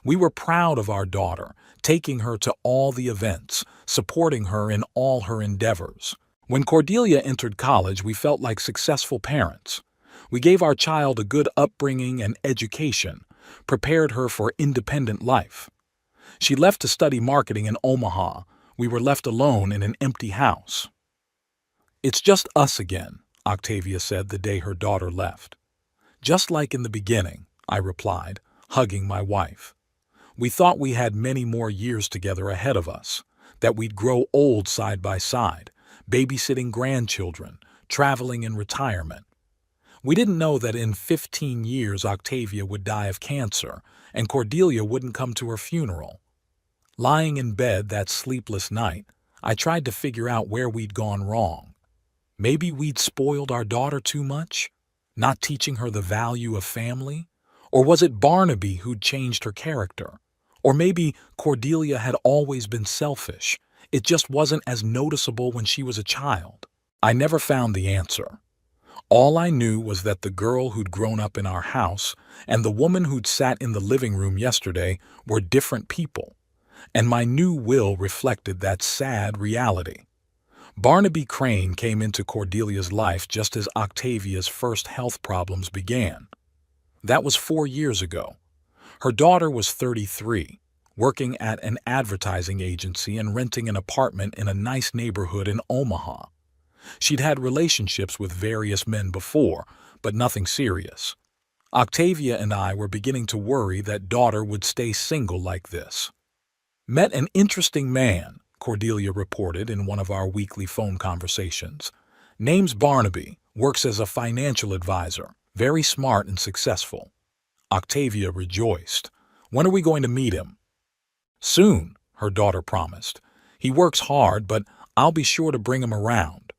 Speaker 1: We were proud of our daughter, taking her to all the events, supporting her in all her endeavors. When Cordelia entered college, we felt like successful parents. We gave our child a good upbringing and education, prepared her for independent life. She left to study marketing in Omaha. We were left alone in an empty house. "It's just us again," Octavia said the day her daughter left. "Just like in the beginning," I replied, hugging my wife. "We thought we had many more years together ahead of us, that we'd grow old side by side, babysitting grandchildren, traveling in retirement. We didn't know that in 15 years Octavia would die of cancer and Cordelia wouldn't come to her funeral." Lying in bed that sleepless night, I tried to figure out where we'd gone wrong. Maybe we'd spoiled our daughter too much, not teaching her the value of family? Or was it Barnaby who'd changed her character? Or maybe Cordelia had always been selfish. It just wasn't as noticeable when she was a child. I never found the answer. All I knew was that the girl who'd grown up in our house and the woman who'd sat in the living room yesterday were different people, and my new will reflected that sad reality. Barnaby Crane came into Cordelia's life just as Octavia's first health problems began. That was 4 years ago. Her daughter was 33, working at an advertising agency and renting an apartment in a nice neighborhood in Omaha. She'd had relationships with various men before, but nothing serious. Octavia and I were beginning to worry that daughter would stay single like this. "Met an interesting man," Cordelia reported in one of our weekly phone conversations. "Name's Barnaby, works as a financial advisor, very smart and successful." Octavia rejoiced. "When are we going to meet him?" "Soon," her daughter promised. "He works hard, but I'll be sure to bring him around."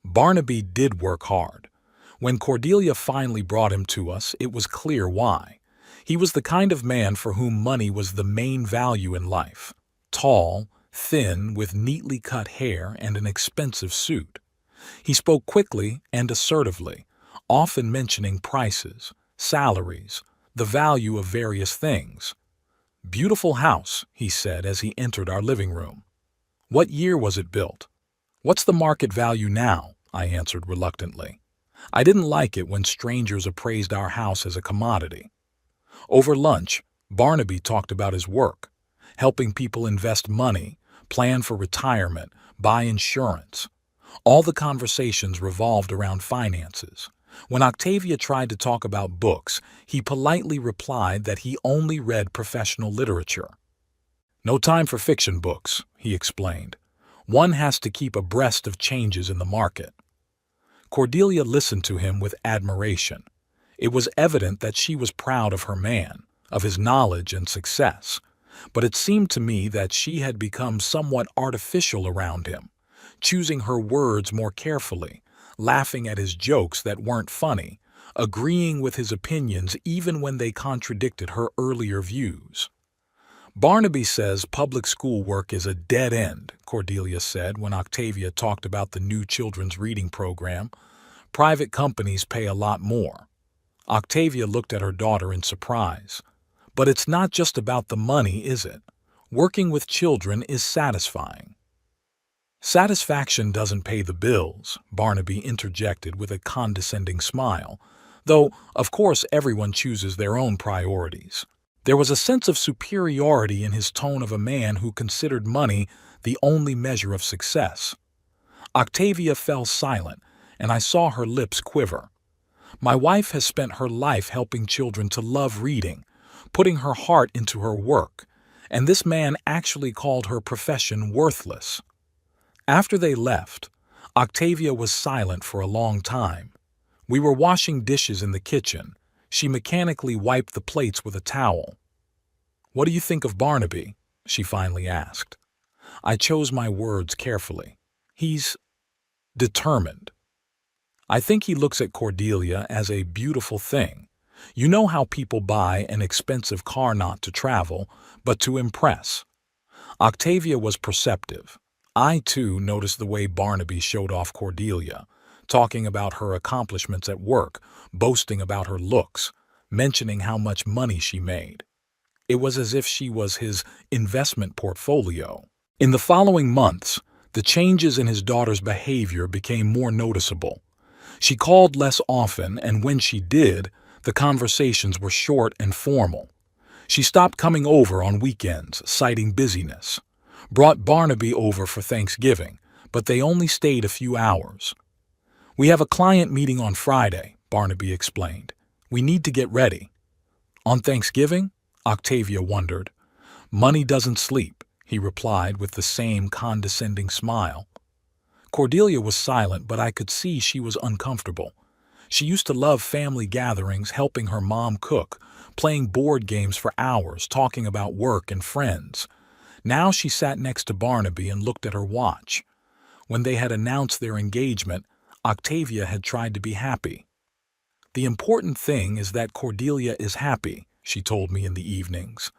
Speaker 1: Barnaby did work hard. When Cordelia finally brought him to us, it was clear why. He was the kind of man for whom money was the main value in life. Tall, thin, with neatly cut hair and an expensive suit. He spoke quickly and assertively, often mentioning prices, salaries, the value of various things. "Beautiful house," he said as he entered our living room. "What year was it built?" "What's the market value now?" I answered reluctantly. I didn't like it when strangers appraised our house as a commodity. Over lunch, Barnaby talked about his work, helping people invest money, plan for retirement, buy insurance. All the conversations revolved around finances. When Octavia tried to talk about books, he politely replied that he only read professional literature. "No time for fiction books," he explained. "One has to keep abreast of changes in the market." Cordelia listened to him with admiration. It was evident that she was proud of her man, of his knowledge and success. But it seemed to me that she had become somewhat artificial around him, choosing her words more carefully, laughing at his jokes that weren't funny, agreeing with his opinions even when they contradicted her earlier views. "Barnaby says public school work is a dead end," Cordelia said when Octavia talked about the new children's reading program. "Private companies pay a lot more." Octavia looked at her daughter in surprise. "But it's not just about the money, is it? Working with children is satisfying." "Satisfaction doesn't pay the bills," Barnaby interjected with a condescending smile, though, of course, everyone chooses their own priorities. There was a sense of superiority in his tone of a man who considered money the only measure of success. Octavia fell silent, and I saw her lips quiver. My wife has spent her life helping children to love reading, putting her heart into her work, and this man actually called her profession worthless. After they left, Octavia was silent for a long time. We were washing dishes in the kitchen. She mechanically wiped the plates with a towel. "What do you think of Barnaby?" she finally asked. I chose my words carefully. "He's determined. I think he looks at Cordelia as a beautiful thing. You know how people buy an expensive car not to travel, but to impress." Octavia was perceptive. I, too, noticed the way Barnaby showed off Cordelia, talking about her accomplishments at work, boasting about her looks, mentioning how much money she made. It was as if she was his investment portfolio. In the following months, the changes in his daughter's behavior became more noticeable. She called less often, and when she did, the conversations were short and formal. She stopped coming over on weekends, citing busyness. Brought Barnaby over for Thanksgiving, but they only stayed a few hours. "We have a client meeting on Friday," Barnaby explained. "We need to get ready." "On Thanksgiving?" Octavia wondered. "Money doesn't sleep," he replied with the same condescending smile. Cordelia was silent, but I could see she was uncomfortable. She used to love family gatherings, helping her mom cook, playing board games for hours, talking about work and friends. Now she sat next to Barnaby and looked at her watch. When they had announced their engagement, Octavia had tried to be happy. "The important thing is that Cordelia is happy," she told me in the evenings.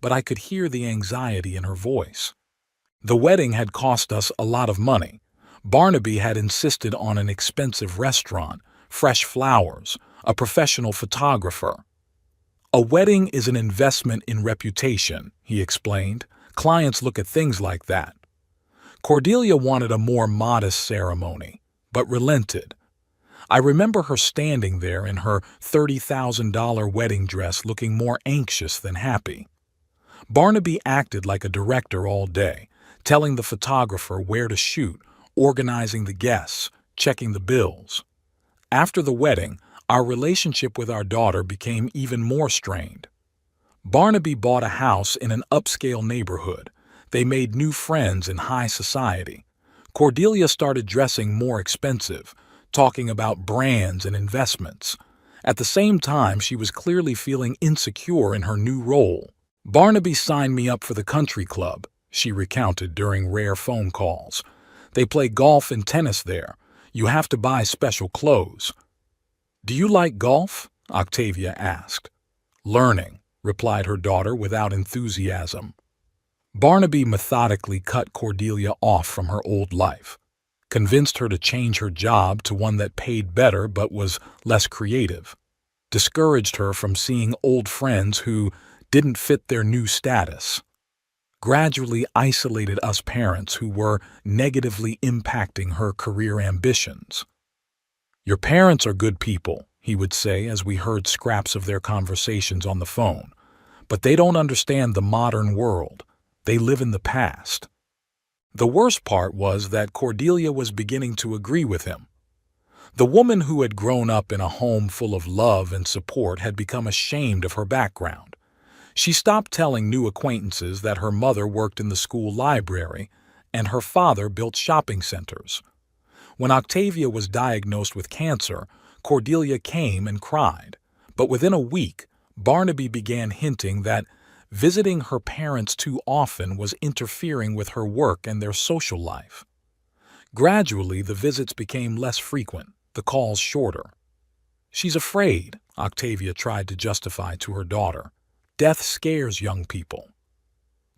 Speaker 1: But I could hear the anxiety in her voice. The wedding had cost us a lot of money. Barnaby had insisted on an expensive restaurant, fresh flowers, a professional photographer. "A wedding is an investment in reputation," he explained. "Clients look at things like that." Cordelia wanted a more modest ceremony, but relented. I remember her standing there in her $30,000 wedding dress looking more anxious than happy. Barnaby acted like a director all day, telling the photographer where to shoot, organizing the guests, checking the bills. After the wedding, our relationship with our daughter became even more strained. Barnaby bought a house in an upscale neighborhood. They made new friends in high society. Cordelia started dressing more expensive, talking about brands and investments. At the same time, she was clearly feeling insecure in her new role. "Barnaby signed me up for the country club," she recounted during rare phone calls. "They play golf and tennis there. You have to buy special clothes." "Do you like golf?" Octavia asked. "Learning," replied her daughter without enthusiasm. Barnaby methodically cut Cordelia off from her old life, convinced her to change her job to one that paid better but was less creative, discouraged her from seeing old friends who didn't fit their new status, gradually isolated us parents who were negatively impacting her career ambitions. "Your parents are good people," he would say as we heard scraps of their conversations on the phone, "but they don't understand the modern world. They live in the past." The worst part was that Cordelia was beginning to agree with him. The woman who had grown up in a home full of love and support had become ashamed of her background. She stopped telling new acquaintances that her mother worked in the school library and her father built shopping centers. When Octavia was diagnosed with cancer, Cordelia came and cried. But within a week, Barnaby began hinting that visiting her parents too often was interfering with her work and their social life. Gradually, the visits became less frequent, the calls shorter. "She's afraid," Octavia tried to justify to her daughter. "Death scares young people."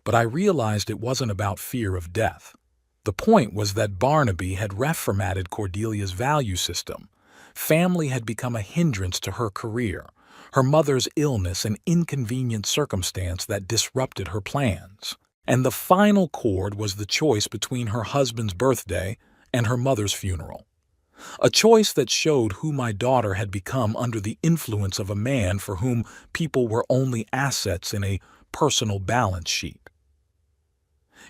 Speaker 1: But I realized it wasn't about fear of death. The point was that Barnaby had reformatted Cordelia's value system. Family had become a hindrance to her career, her mother's illness an inconvenient circumstance that disrupted her plans. And the final chord was the choice between her husband's birthday and her mother's funeral. A choice that showed who my daughter had become under the influence of a man for whom people were only assets in a personal balance sheet.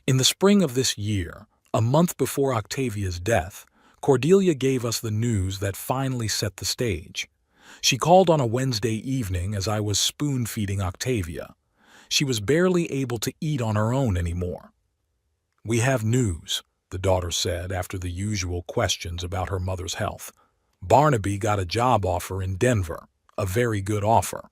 Speaker 1: In the spring of this year, a month before Octavia's death, Cordelia gave us the news that finally set the stage. She called on a Wednesday evening as I was spoon-feeding Octavia. She was barely able to eat on her own anymore. "We have news," the daughter said after the usual questions about her mother's health. "Barnaby got a job offer in Denver, a very good offer."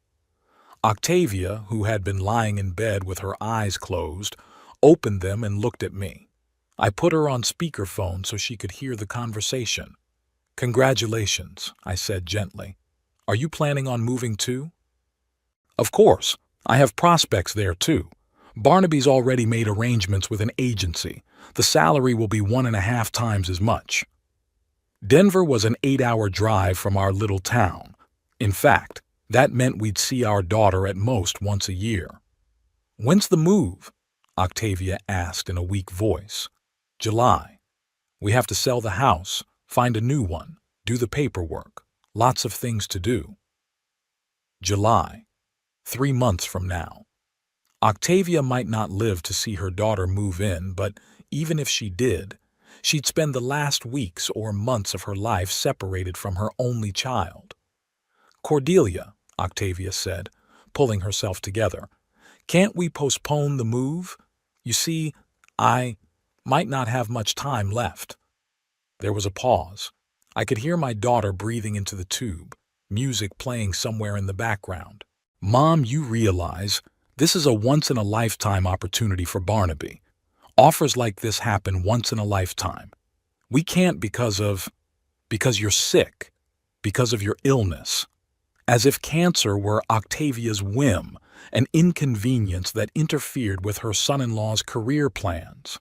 Speaker 1: Octavia, who had been lying in bed with her eyes closed, opened them and looked at me. I put her on speakerphone so she could hear the conversation. "Congratulations," I said gently. "Are you planning on moving too?" "Of course. I have prospects there too. Barnaby's already made arrangements with an agency. The salary will be 1.5 times as much." Denver was an 8-hour drive from our little town. In fact, that meant we'd see our daughter at most once a year. "When's the move?" Octavia asked in a weak voice. "July. We have to sell the house, find a new one, do the paperwork. Lots of things to do." July. 3 months from now. Octavia might not live to see her daughter move in, but even if she did, She'd spend the last weeks or months of her life separated from her only child. Cordelia, Octavia said, pulling herself together, can't we postpone the move? You see, I might not have much time left. There was a pause. I could hear my daughter breathing into the tube, music playing somewhere in the background. Mom, you realize this is a once-in-a-lifetime opportunity for Barnaby. Offers like this happen once in a lifetime. We can't because you're sick, because of your illness. As if cancer were Octavia's whim, an inconvenience that interfered with her son-in-law's career plans.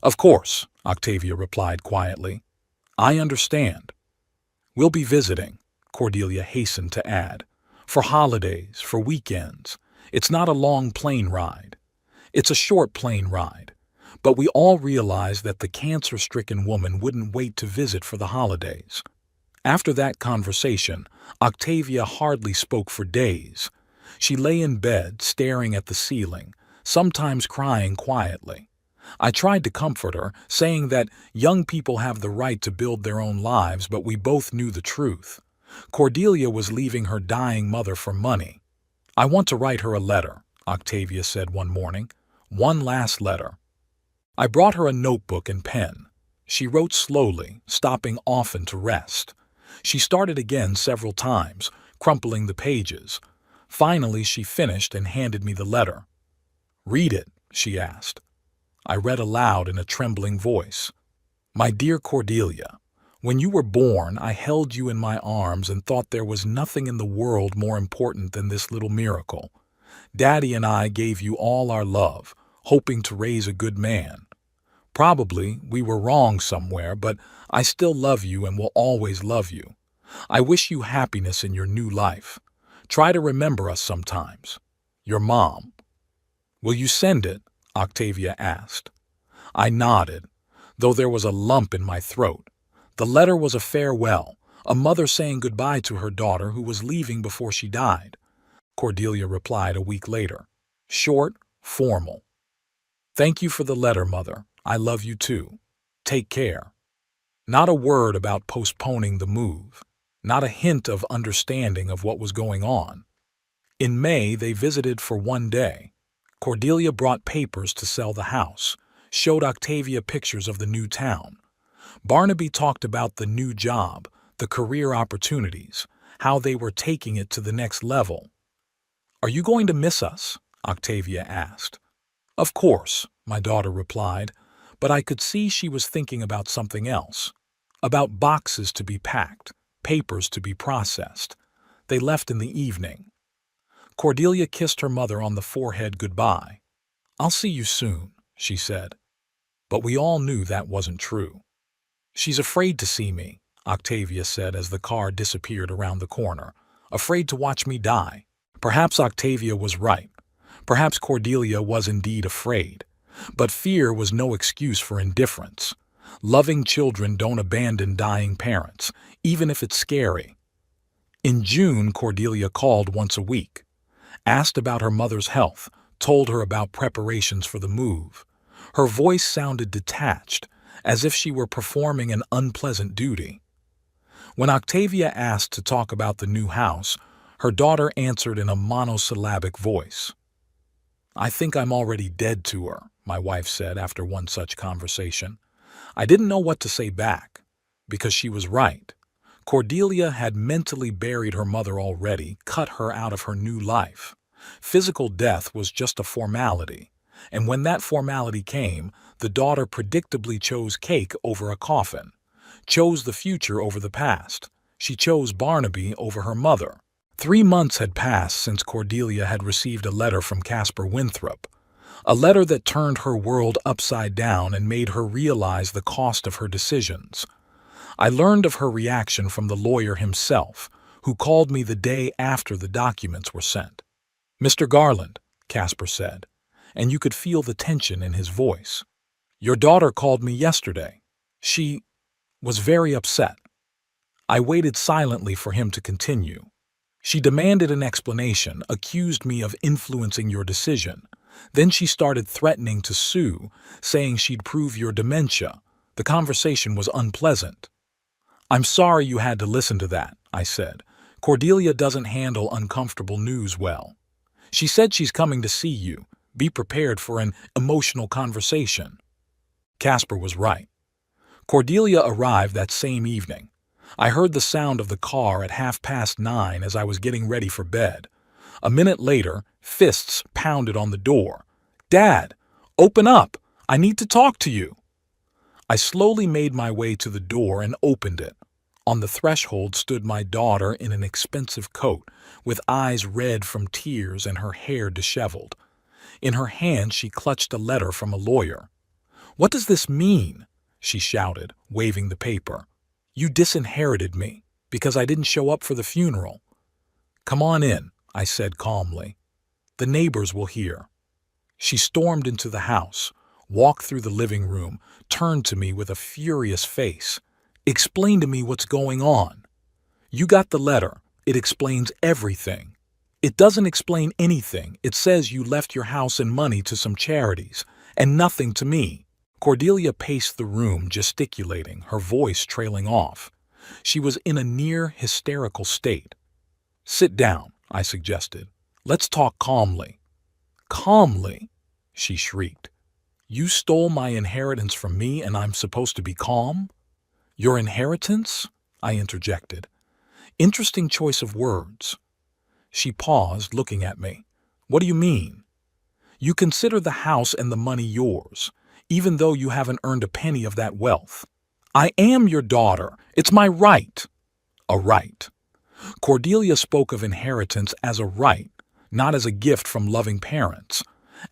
Speaker 1: Of course, Octavia replied quietly. I understand. We'll be visiting, Cordelia hastened to add. For holidays, for weekends. It's not a long plane ride. It's a short plane ride. But we all realized that the cancer-stricken woman wouldn't wait to visit for the holidays. After that conversation, Octavia hardly spoke for days. She lay in bed, staring at the ceiling, sometimes crying quietly. I tried to comfort her, saying that young people have the right to build their own lives, but we both knew the truth. Cordelia was leaving her dying mother for money. I want to write her a letter, Octavia said one morning. One last letter. I brought her a notebook and pen. She wrote slowly, stopping often to rest. She started again several times, crumpling the pages. Finally, she finished and handed me the letter. Read it, she asked. I read aloud in a trembling voice. My dear Cordelia, when you were born, I held you in my arms and thought there was nothing in the world more important than this little miracle. Daddy and I gave you all our love, hoping to raise a good man. Probably we were wrong somewhere, but I still love you and will always love you. I wish you happiness in your new life. Try to remember us sometimes. Your mom. Will you send it? Octavia asked. I nodded, though there was a lump in my throat. The letter was a farewell, a mother saying goodbye to her daughter who was leaving before she died. Cordelia replied a week later. Short, formal. Thank you for the letter, Mother. I love you too. Take care. Not a word about postponing the move. Not a hint of understanding of what was going on. In May, they visited for one day. Cordelia brought papers to sell the house, showed Octavia pictures of the new town. Barnaby talked about the new job, the career opportunities, how they were taking it to the next level. Are you going to miss us? Octavia asked. Of course, my daughter replied, but I could see she was thinking about something else, about boxes to be packed, papers to be processed. They left in the evening. Cordelia kissed her mother on the forehead goodbye. I'll see you soon, she said. But we all knew that wasn't true. She's afraid to see me, Octavia said as the car disappeared around the corner, afraid to watch me die. Perhaps Octavia was right. Perhaps Cordelia was indeed afraid. But fear was no excuse for indifference. Loving children don't abandon dying parents, even if it's scary. In June, Cordelia called once a week, asked about her mother's health, told her about preparations for the move. Her voice sounded detached, as if she were performing an unpleasant duty. When Octavia asked to talk about the new house, her daughter answered in a monosyllabic voice. I think I'm already dead to her, my wife said after one such conversation. I didn't know what to say back, because she was right. Cordelia had mentally buried her mother already, cut her out of her new life. Physical death was just a formality, and when that formality came, the daughter predictably chose cake over a coffin, chose the future over the past. She chose Barnaby over her mother. 3 months had passed since Cordelia had received a letter from Caspar Winthrop, a letter that turned her world upside down and made her realize the cost of her decisions. I learned of her reaction from the lawyer himself, who called me the day after the documents were sent. Mr. Garland, Caspar said, and you could feel the tension in his voice. Your daughter called me yesterday. She was very upset. I waited silently for him to continue. She demanded an explanation, accused me of influencing your decision. Then she started threatening to sue, saying she'd prove your dementia. The conversation was unpleasant. "I'm sorry you had to listen to that," I said. "Cordelia doesn't handle uncomfortable news well. She said she's coming to see you. Be prepared for an emotional conversation." Casper was right. Cordelia arrived that same evening. I heard the sound of the car at 9:30 as I was getting ready for bed. A minute later, fists pounded on the door. "Dad, open up! I need to talk to you!" I slowly made my way to the door and opened it. On the threshold stood my daughter in an expensive coat, with eyes red from tears and her hair disheveled. In her hand she clutched a letter from a lawyer. "What does this mean?" she shouted, waving the paper. "You disinherited me because I didn't show up for the funeral." "Come on in," I said calmly. "The neighbors will hear." She stormed into the house, walked through the living room, turned to me with a furious face. "Explain to me what's going on." "You got the letter. It explains everything." "It doesn't explain anything. It says you left your house and money to some charities, and nothing to me." Cordelia paced the room, gesticulating, her voice trailing off. She was in a near hysterical state. "Sit down," I suggested. "Let's talk calmly." "Calmly?" she shrieked. "You stole my inheritance from me and I'm supposed to be calm?" "Your inheritance?" I interjected. Interesting choice of words. She paused, looking at me. "What do you mean?" "You consider the house and the money yours, even though you haven't earned a penny of that wealth." "I am your daughter. It's my right." "A right." Cordelia spoke of inheritance as a right, not as a gift from loving parents,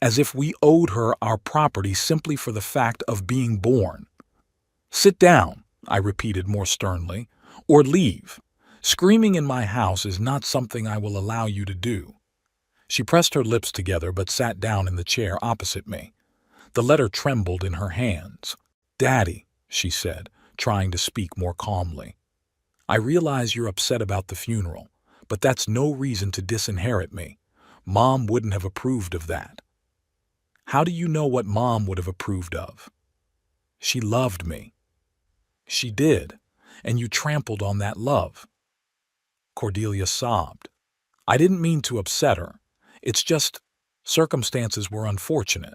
Speaker 1: as if we owed her our property simply for the fact of being born. "Sit down," I repeated more sternly, "or leave. Screaming in my house is not something I will allow you to do." She pressed her lips together but sat down in the chair opposite me. The letter trembled in her hands. "Daddy," she said, trying to speak more calmly, "I realize you're upset about the funeral, but that's no reason to disinherit me. Mom wouldn't have approved of that." "How do you know what Mom would have approved of?" "She loved me." "She did, and you trampled on that love." Cordelia sobbed. "I didn't mean to upset her. It's just circumstances were unfortunate."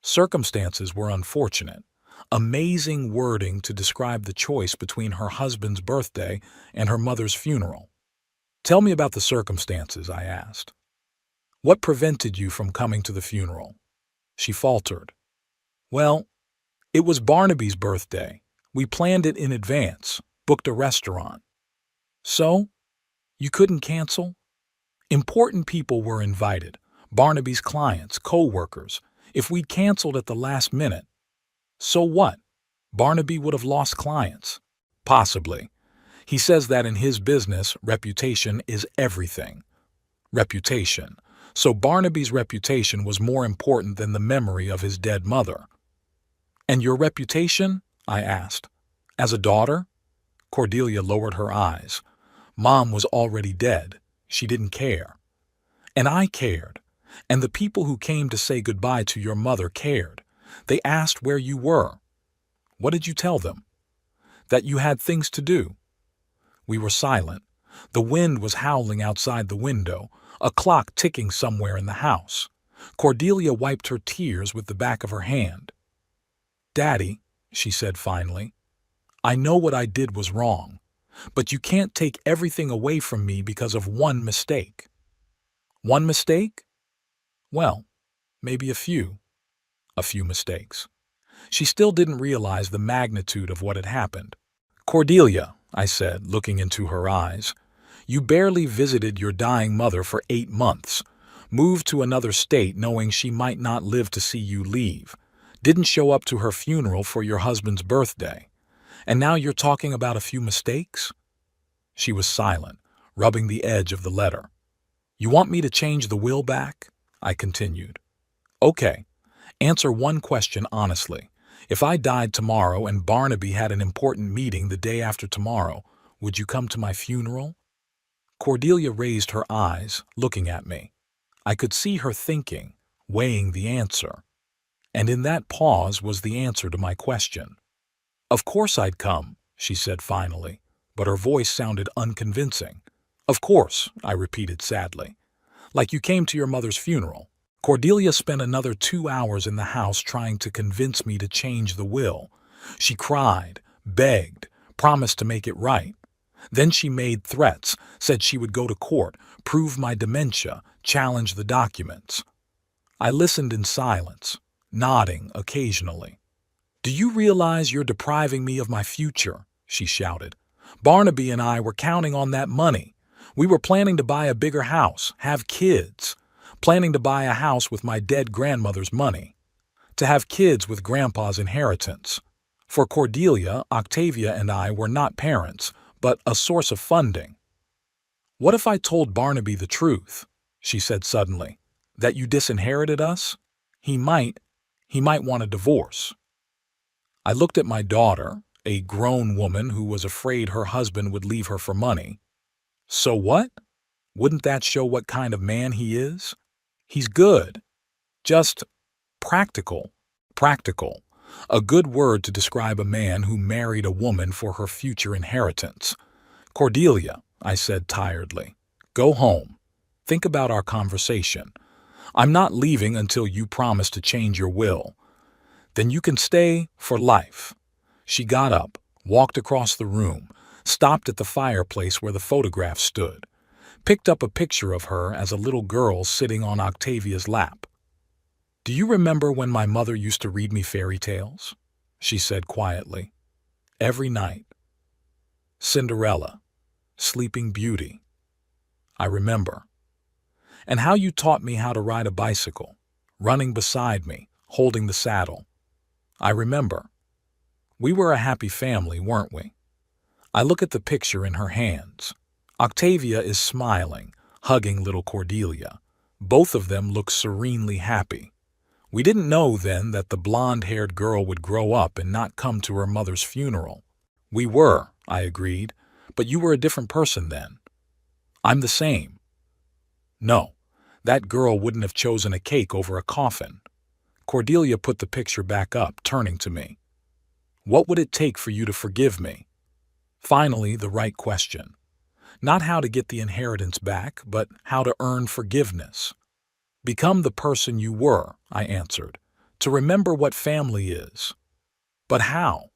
Speaker 1: Circumstances were unfortunate. Amazing wording to describe the choice between her husband's birthday and her mother's funeral. "Tell me about the circumstances," I asked. "What prevented you from coming to the funeral?" She faltered. "Well, it was Barnaby's birthday. We planned it in advance, booked a restaurant." "So? You couldn't cancel?" "Important people were invited. Barnaby's clients, co-workers. If we'd canceled at the last minute—" "So what? Barnaby would have lost clients." "Possibly. He says that in his business, reputation is everything." Reputation. So Barnaby's reputation was more important than the memory of his dead mother. "And your reputation?" I asked. "As a daughter?" Cordelia lowered her eyes. "Mom was already dead. She didn't care." "And I cared. And the people who came to say goodbye to your mother cared. They asked where you were." "What did you tell them?" "That you had things to do." We were silent. The wind was howling outside the window, a clock ticking somewhere in the house. Cordelia wiped her tears with the back of her hand. "Daddy," she said finally, "I know what I did was wrong, but you can't take everything away from me because of one mistake." "One mistake?" "Well, maybe a few. A few mistakes." She still didn't realize the magnitude of what had happened. "Cordelia," I said, looking into her eyes, "you barely visited your dying mother for 8 months, moved to another state knowing she might not live to see you leave, didn't show up to her funeral for your husband's birthday, and now you're talking about a few mistakes?" She was silent, rubbing the edge of the letter. "You want me to change the will back?" I continued. "Okay. Answer one question honestly. If I died tomorrow and Barnaby had an important meeting the day after tomorrow, would you come to my funeral?" Cordelia raised her eyes, looking at me. I could see her thinking, weighing the answer. And in that pause was the answer to my question. Of course I'd come, she said finally, but her voice sounded unconvincing. Of course, I repeated sadly. Like you came to your mother's funeral. Cordelia spent another 2 hours in the house trying to convince me to change the will. She cried, begged, promised to make it right. Then she made threats, said she would go to court, prove my dementia, challenge the documents. I listened in silence, nodding occasionally. Do you realize you're depriving me of my future? She shouted. Barnaby and I were counting on that money. We were planning to buy a bigger house, have kids. Planning to buy a house with my dead grandmother's money. To have kids with Grandpa's inheritance. For Cordelia, Octavia and I were not parents, but a source of funding. What if I told Barnaby the truth? She said suddenly. That you disinherited us? He might want a divorce. I looked at my daughter, a grown woman who was afraid her husband would leave her for money. So what? Wouldn't that show what kind of man he is? He's good. Just practical. Practical. A good word to describe a man who married a woman for her future inheritance. Cordelia, I said tiredly, go home. Think about our conversation. I'm not leaving until you promise to change your will. Then you can stay for life. She got up, walked across the room, stopped at the fireplace where the photograph stood, picked up a picture of her as a little girl sitting on Octavia's lap. Do you remember when my mother used to read me fairy tales? She said quietly. Every night. Cinderella, Sleeping Beauty. I remember. And how you taught me how to ride a bicycle, running beside me, holding the saddle. I remember. We were a happy family, weren't we? I look at the picture in her hands. Octavia is smiling, hugging little Cordelia. Both of them look serenely happy. We didn't know then that the blonde-haired girl would grow up and not come to her mother's funeral. We were, I agreed, but you were a different person then. I'm the same. No, that girl wouldn't have chosen a cake over a coffin. Cordelia put the picture back up, turning to me. What would it take for you to forgive me? Finally, the right question. Not how to get the inheritance back, but how to earn forgiveness. Become the person you were, I answered. To remember what family is. But how?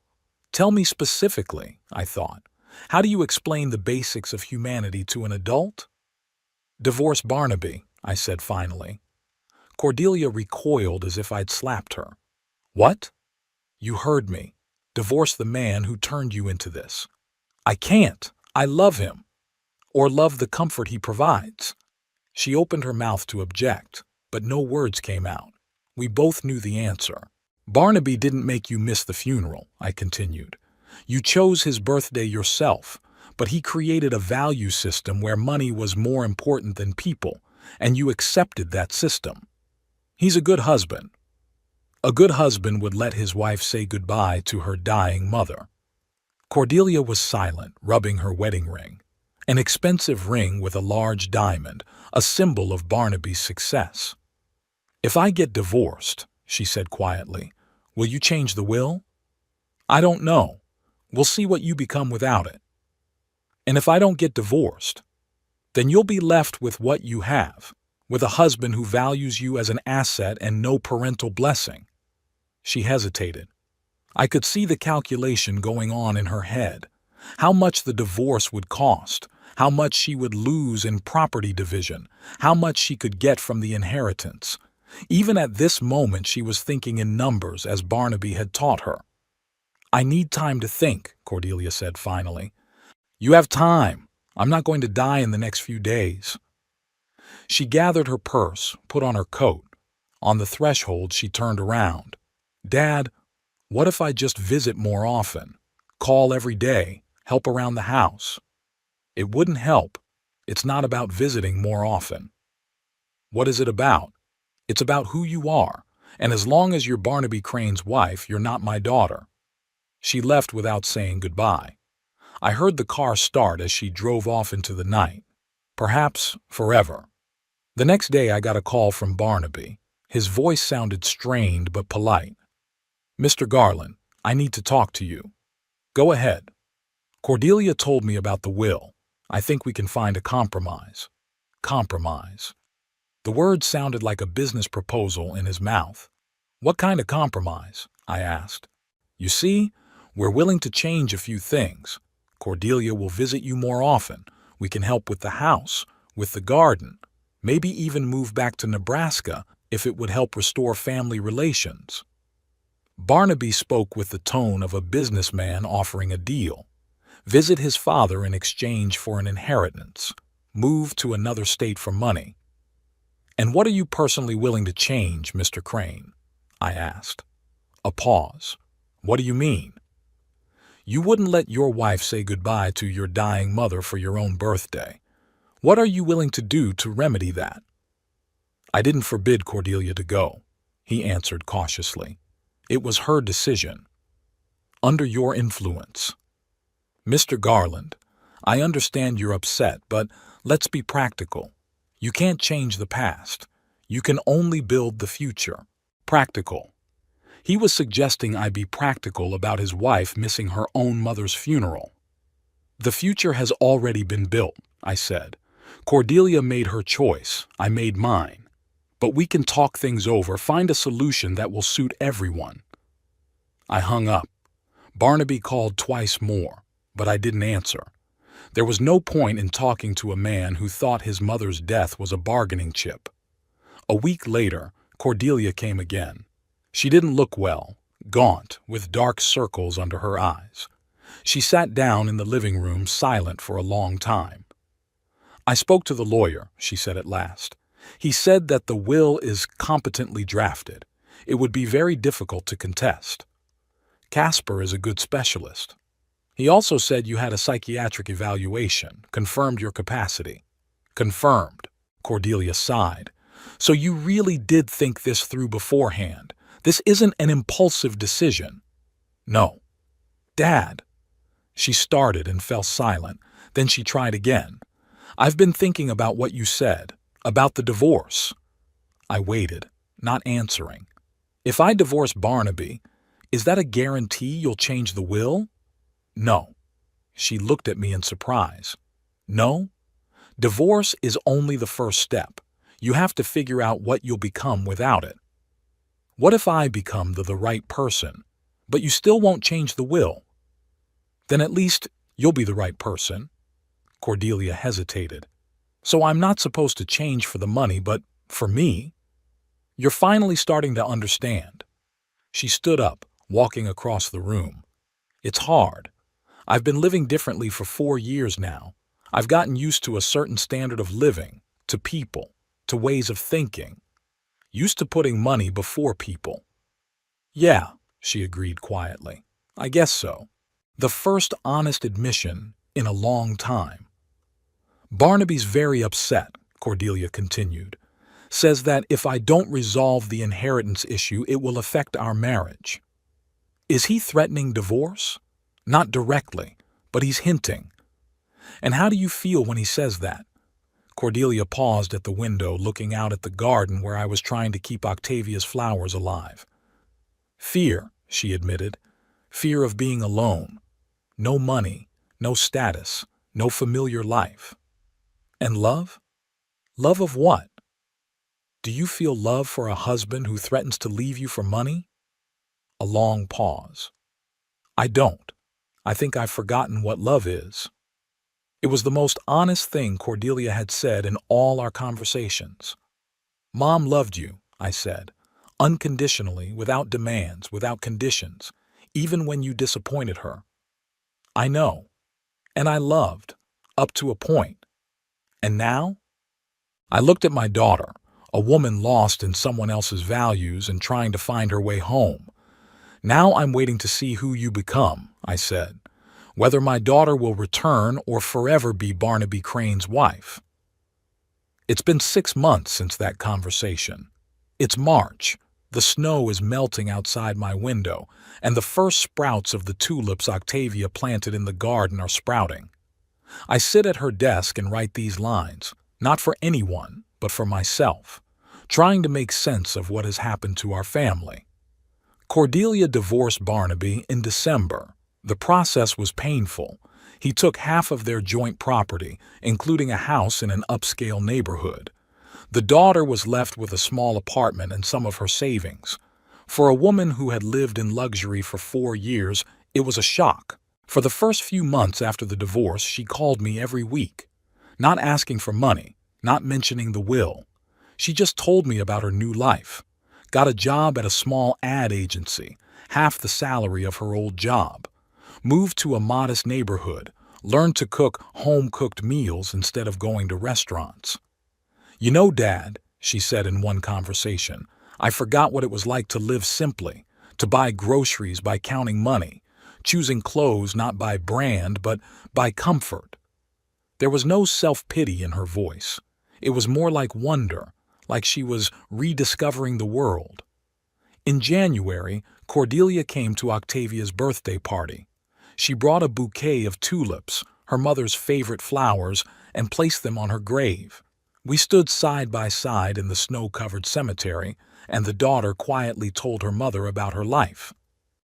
Speaker 1: Tell me specifically, I thought. How do you explain the basics of humanity to an adult? Divorce Barnaby, I said finally. Cordelia recoiled as if I'd slapped her. What? You heard me. Divorce the man who turned you into this. I can't. I love him. Or love the comfort he provides. She opened her mouth to object, but no words came out. We both knew the answer. Barnaby didn't make you miss the funeral, I continued. You chose his birthday yourself, but he created a value system where money was more important than people, and you accepted that system. He's a good husband. A good husband would let his wife say goodbye to her dying mother. Cordelia was silent, rubbing her wedding ring. An expensive ring with a large diamond, a symbol of Barnaby's success. If I get divorced, she said quietly, will you change the will? I don't know. We'll see what you become without it. And if I don't get divorced, then you'll be left with what you have, with a husband who values you as an asset and no parental blessing. She hesitated. I could see the calculation going on in her head. How much the divorce would cost, how much she would lose in property division, how much she could get from the inheritance. Even at this moment she was thinking in numbers as Barnaby had taught her. I need time to think, Cordelia said finally. You have time. I'm not going to die in the next few days. She gathered her purse, put on her coat. On the threshold she turned around. Dad, what if I just visit more often? Call every day, help around the house. It wouldn't help. It's not about visiting more often. What is it about? It's about who you are, and as long as you're Barnaby Crane's wife, you're not my daughter. She left without saying goodbye. I heard the car start as she drove off into the night. Perhaps forever. The next day I got a call from Barnaby. His voice sounded strained but polite. Mr. Garland, I need to talk to you. Go ahead. Cordelia told me about the will. I think we can find a compromise. Compromise. The word sounded like a business proposal in his mouth. What kind of compromise? I asked. You see, we're willing to change a few things. Cordelia will visit you more often. We can help with the house, with the garden, maybe even move back to Nebraska if it would help restore family relations. Barnaby spoke with the tone of a businessman offering a deal. Visit his father in exchange for an inheritance. Move to another state for money. And what are you personally willing to change, Mr. Crane? I asked. A pause. What do you mean? You wouldn't let your wife say goodbye to your dying mother for your own birthday. What are you willing to do to remedy that? I didn't forbid Cordelia to go, he answered cautiously. It was her decision. Under your influence. Mr. Garland, I understand you're upset, but let's be practical. You can't change the past. You can only build the future. Practical. He was suggesting I be practical about his wife missing her own mother's funeral. The future has already been built, I said. Cordelia made her choice. I made mine. But we can talk things over, find a solution that will suit everyone. I hung up. Barnaby called twice more, but I didn't answer. There was no point in talking to a man who thought his mother's death was a bargaining chip. A week later, Cordelia came again. She didn't look well, gaunt, with dark circles under her eyes. She sat down in the living room, silent for a long time. I spoke to the lawyer, she said at last. He said that the will is competently drafted. It would be very difficult to contest. Casper is a good specialist. He also said you had a psychiatric evaluation, confirmed your capacity. Confirmed. Cordelia sighed. So you really did think this through beforehand. This isn't an impulsive decision. No. Dad. She started and fell silent. Then she tried again. I've been thinking about what you said, about the divorce. I waited, not answering. If I divorce Barnaby, is that a guarantee you'll change the will? No. She looked at me in surprise. No? Divorce is only the first step. You have to figure out what you'll become without it. What if I become the right person, but you still won't change the will? Then at least you'll be the right person. Cordelia hesitated. So I'm not supposed to change for the money, but for me? You're finally starting to understand. She stood up, walking across the room. It's hard. I've been living differently for 4 years now. I've gotten used to a certain standard of living, to people, to ways of thinking. Used to putting money before people. Yeah, she agreed quietly. I guess so. The first honest admission in a long time. Barnaby's very upset, Cordelia continued. Says that if I don't resolve the inheritance issue, it will affect our marriage. Is he threatening divorce? Not directly, but he's hinting. And how do you feel when he says that? Cordelia paused at the window, looking out at the garden where I was trying to keep Octavia's flowers alive. Fear, she admitted. Fear of being alone. No money, no status, no familiar life. And love? Love of what? Do you feel love for a husband who threatens to leave you for money? A long pause. I don't. I think I've forgotten what love is. It was the most honest thing Cordelia had said in all our conversations. Mom loved you, I said, unconditionally, without demands, without conditions, even when you disappointed her. I know. And I loved, up to a point. And now? I looked at my daughter, a woman lost in someone else's values and trying to find her way home. Now I'm waiting to see who you become, I said, whether my daughter will return or forever be Barnaby Crane's wife. It's been 6 months since that conversation. It's March. The snow is melting outside my window, and the first sprouts of the tulips Octavia planted in the garden are sprouting. I sit at her desk and write these lines, not for anyone, but for myself, trying to make sense of what has happened to our family. Cordelia divorced Barnaby in December. The process was painful. He took half of their joint property, including a house in an upscale neighborhood. The daughter was left with a small apartment and some of her savings. For a woman who had lived in luxury for 4 years, it was a shock. For the first few months after the divorce, she called me every week, not asking for money, not mentioning the will. She just told me about her new life. Got a job at a small ad agency, half the salary of her old job. Moved to a modest neighborhood, learned to cook home-cooked meals instead of going to restaurants. "You know, Dad," she said in one conversation, "I forgot what it was like to live simply, to buy groceries by counting money, choosing clothes not by brand but by comfort." There was no self-pity in her voice. It was more like wonder, like she was rediscovering the world. In January, Cordelia came to Octavia's birthday party. She brought a bouquet of tulips, her mother's favorite flowers, and placed them on her grave. We stood side by side in the snow-covered cemetery, and the daughter quietly told her mother about her life.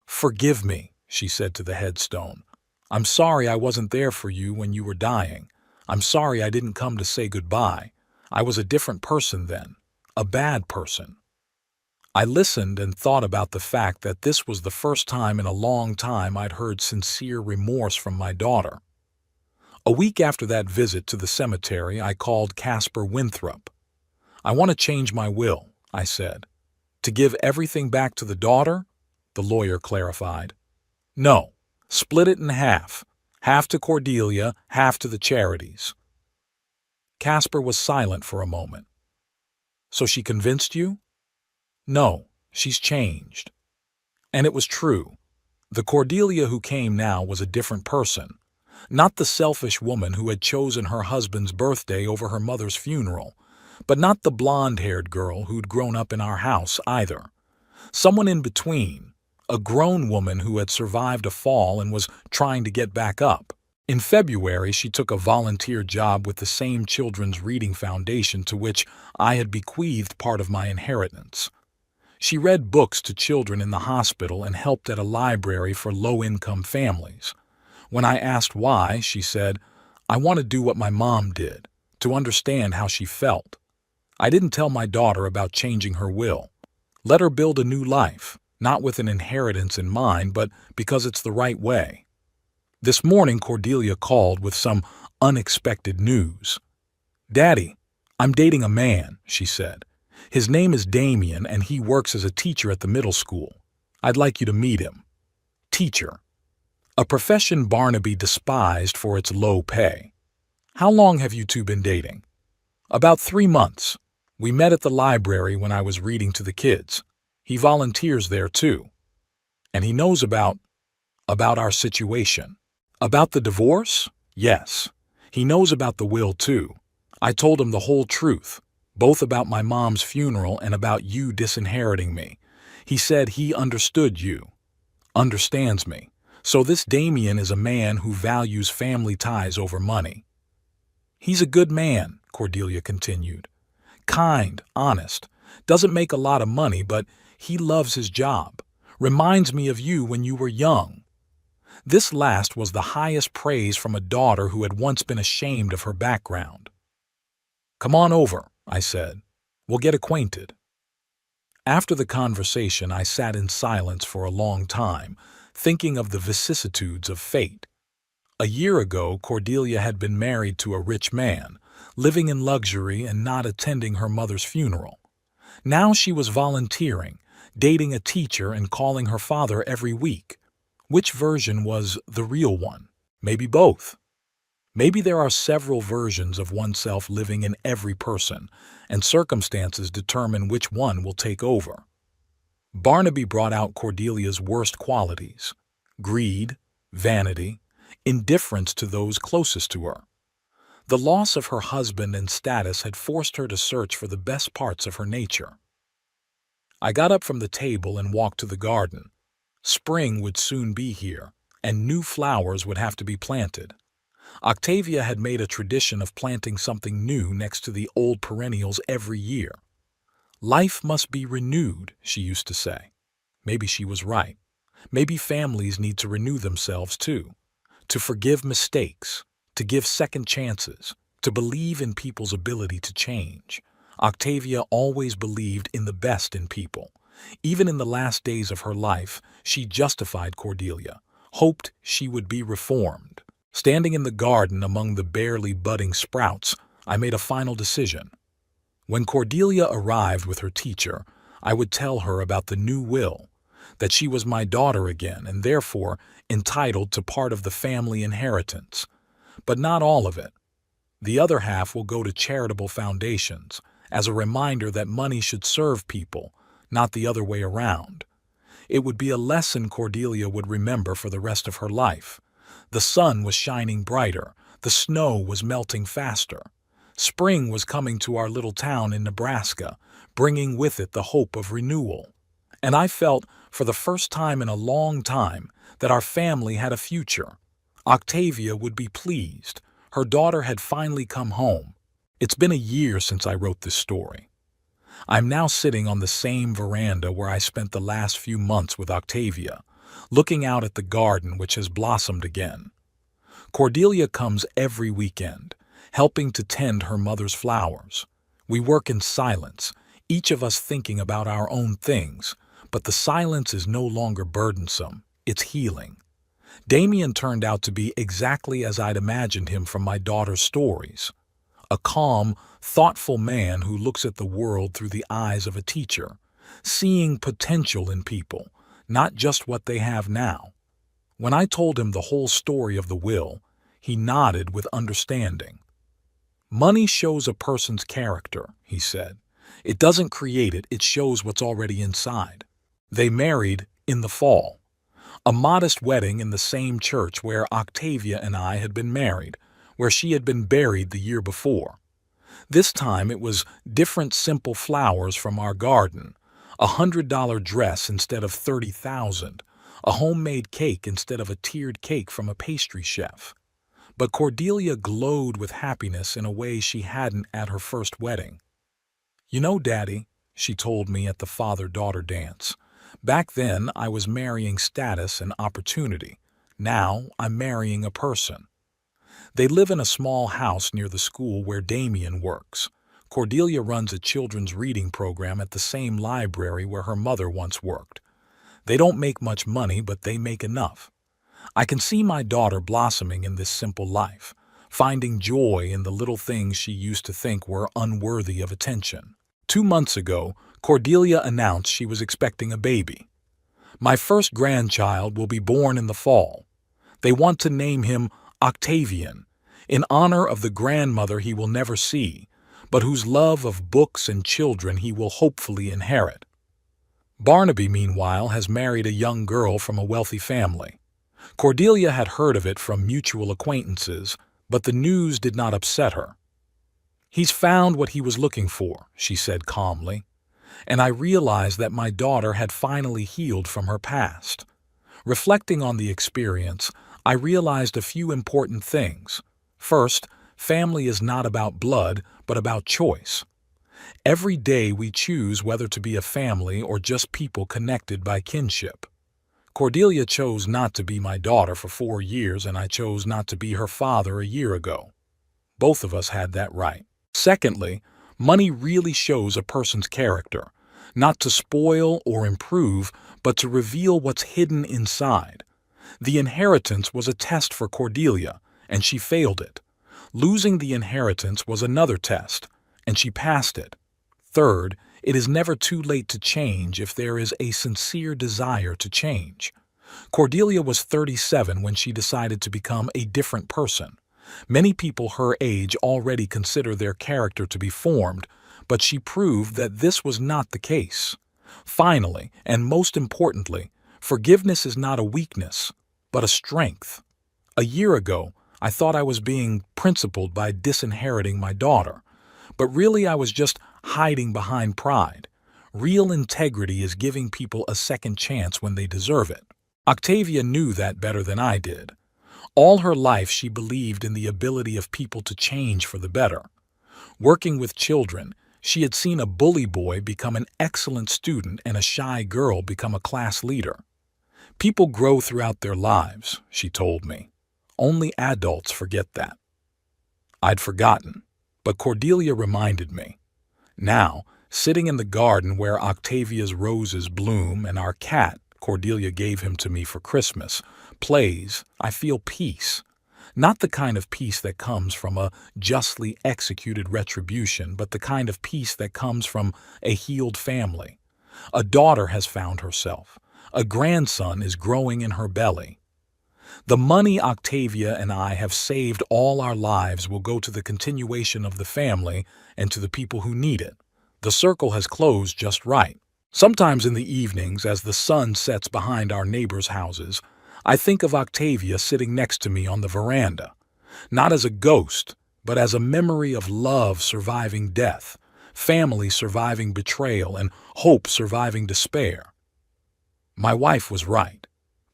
Speaker 1: "Forgive me," she said to the headstone. "I'm sorry I wasn't there for you when you were dying. I'm sorry I didn't come to say goodbye. I was a different person then, a bad person." I listened and thought about the fact that this was the first time in a long time I'd heard sincere remorse from my daughter. A week after that visit to the cemetery, I called Casper Winthrop. "I want to change my will," I said. "To give everything back to the daughter?" The lawyer clarified. "No, split it in half. Half to Cordelia, half to the charities." Casper was silent for a moment. "So she convinced you?" "No, she's changed." And it was true. The Cordelia who came now was a different person. Not the selfish woman who had chosen her husband's birthday over her mother's funeral, but not the blonde-haired girl who'd grown up in our house either. Someone in between, a grown woman who had survived a fall and was trying to get back up. In February, she took a volunteer job with the same children's reading foundation to which I had bequeathed part of my inheritance. She read books to children in the hospital and helped at a library for low-income families. When I asked why, she said, "I want to do what my mom did, to understand how she felt. I didn't tell my daughter about changing her will. Let her build a new life, not with an inheritance in mind, but because it's the right way." This morning, Cordelia called with some unexpected news. "Daddy, I'm dating a man," she said. "His name is Damien, and he works as a teacher at the middle school. I'd like you to meet him." Teacher. A profession Barnaby despised for its low pay. "How long have you two been dating?" "About 3 months. We met at the library when I was reading to the kids. He volunteers there too. And he knows about our situation." "About the divorce?" "Yes. He knows about the will too. I told him the whole truth, both about my mom's funeral and about you disinheriting me. He said he understood you, understands me. So this Damien is a man who values family ties over money." "He's a good man," Cordelia continued. "Kind, honest, doesn't make a lot of money, but he loves his job. Reminds me of you when you were young." This last was the highest praise from a daughter who had once been ashamed of her background. "Come on over," I said. "We'll get acquainted." After the conversation, I sat in silence for a long time, thinking of the vicissitudes of fate. A year ago, Cordelia had been married to a rich man, living in luxury and not attending her mother's funeral. Now she was volunteering, dating a teacher and calling her father every week. Which version was the real one? Maybe both. Maybe there are several versions of oneself living in every person, and circumstances determine which one will take over. Barnaby brought out Cordelia's worst qualities: greed, vanity, indifference to those closest to her. The loss of her husband and status had forced her to search for the best parts of her nature. I got up from the table and walked to the garden. Spring would soon be here, and new flowers would have to be planted. Octavia had made a tradition of planting something new next to the old perennials every year. "Life must be renewed," she used to say. Maybe she was right. Maybe families need to renew themselves too, to forgive mistakes, to give second chances, to believe in people's ability to change. Octavia always believed in the best in people. Even in the last days of her life, she justified Cordelia, hoped she would be reformed. Standing in the garden among the barely budding sprouts, I made a final decision. When Cordelia arrived with her teacher, I would tell her about the new will, that she was my daughter again and therefore entitled to part of the family inheritance. But not all of it. The other half will go to charitable foundations, as a reminder that money should serve people, not the other way around. It would be a lesson Cordelia would remember for the rest of her life. The sun was shining brighter, the snow was melting faster. Spring was coming to our little town in Nebraska, bringing with it the hope of renewal. And I felt, for the first time in a long time, that our family had a future. Octavia would be pleased. Her daughter had finally come home. It's been a year since I wrote this story. I'm now sitting on the same veranda where I spent the last few months with Octavia, looking out at the garden which has blossomed again. Cordelia comes every weekend, helping to tend her mother's flowers. We work in silence, each of us thinking about our own things, but the silence is no longer burdensome, it's healing. Damien turned out to be exactly as I'd imagined him from my daughter's stories. A calm, thoughtful man who looks at the world through the eyes of a teacher, seeing potential in people, not just what they have now. When I told him the whole story of the will, he nodded with understanding. Money shows a person's character, he said. It doesn't create it, it shows what's already inside. They married in the fall. A modest wedding in the same church where Octavia and I had been married, where she had been buried the year before. This time it was different simple flowers from our garden, $100 dress instead of $30,000, a homemade cake instead of a tiered cake from a pastry chef. But Cordelia glowed with happiness in a way she hadn't at her first wedding. "You know, Daddy," she told me at the father-daughter dance, "back then I was marrying status and opportunity. Now I'm marrying a person." They live in a small house near the school where Damien works. Cordelia runs a children's reading program at the same library where her mother once worked. They don't make much money, but they make enough. I can see my daughter blossoming in this simple life, finding joy in the little things she used to think were unworthy of attention. 2 months ago, Cordelia announced she was expecting a baby. "My first grandchild will be born in the fall. They want to name him Octavian, in honor of the grandmother he will never see, but whose love of books and children he will hopefully inherit." Barnaby, meanwhile, has married a young girl from a wealthy family. Cordelia had heard of it from mutual acquaintances, but the news did not upset her. "He's found what he was looking for," she said calmly, and I realized that my daughter had finally healed from her past. Reflecting on the experience, I realized a few important things. First, family is not about blood, but about choice. Every day we choose whether to be a family or just people connected by kinship. Cordelia chose not to be my daughter for 4 years, and I chose not to be her father a year ago. Both of us had that right. Secondly, money really shows a person's character, not to spoil or improve, but to reveal what's hidden inside. The inheritance was a test for Cordelia, and she failed it. Losing the inheritance was another test, and she passed it. Third, it is never too late to change if there is a sincere desire to change. Cordelia was 37 when she decided to become a different person. Many people her age already consider their character to be formed, but she proved that this was not the case. Finally, and most importantly, forgiveness is not a weakness, but a strength. A year ago, I thought I was being principled by disinheriting my daughter, but really I was just hiding behind pride. Real integrity is giving people a second chance when they deserve it. Octavia knew that better than I did. All her life she believed in the ability of people to change for the better. Working with children, she had seen a bully boy become an excellent student and a shy girl become a class leader. People grow throughout their lives, she told me. Only adults forget that. I'd forgotten, but Cordelia reminded me. Now, sitting in the garden where Octavia's roses bloom and our cat, Cordelia gave him to me for Christmas, plays, I feel peace. Not the kind of peace that comes from a justly executed retribution, but the kind of peace that comes from a healed family. A daughter has found herself. A grandson is growing in her belly. The money Octavia and I have saved all our lives will go to the continuation of the family and to the people who need it. The circle has closed just right. Sometimes in the evenings, as the sun sets behind our neighbors' houses, I think of Octavia sitting next to me on the veranda, not as a ghost, but as a memory of love surviving death, family surviving betrayal, and hope surviving despair. My wife was right.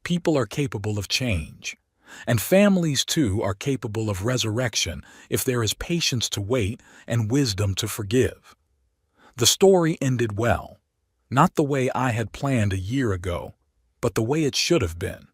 Speaker 1: People are capable of change. And families, too, are capable of resurrection if there is patience to wait and wisdom to forgive. The story ended well. Not the way I had planned a year ago, but the way it should have been.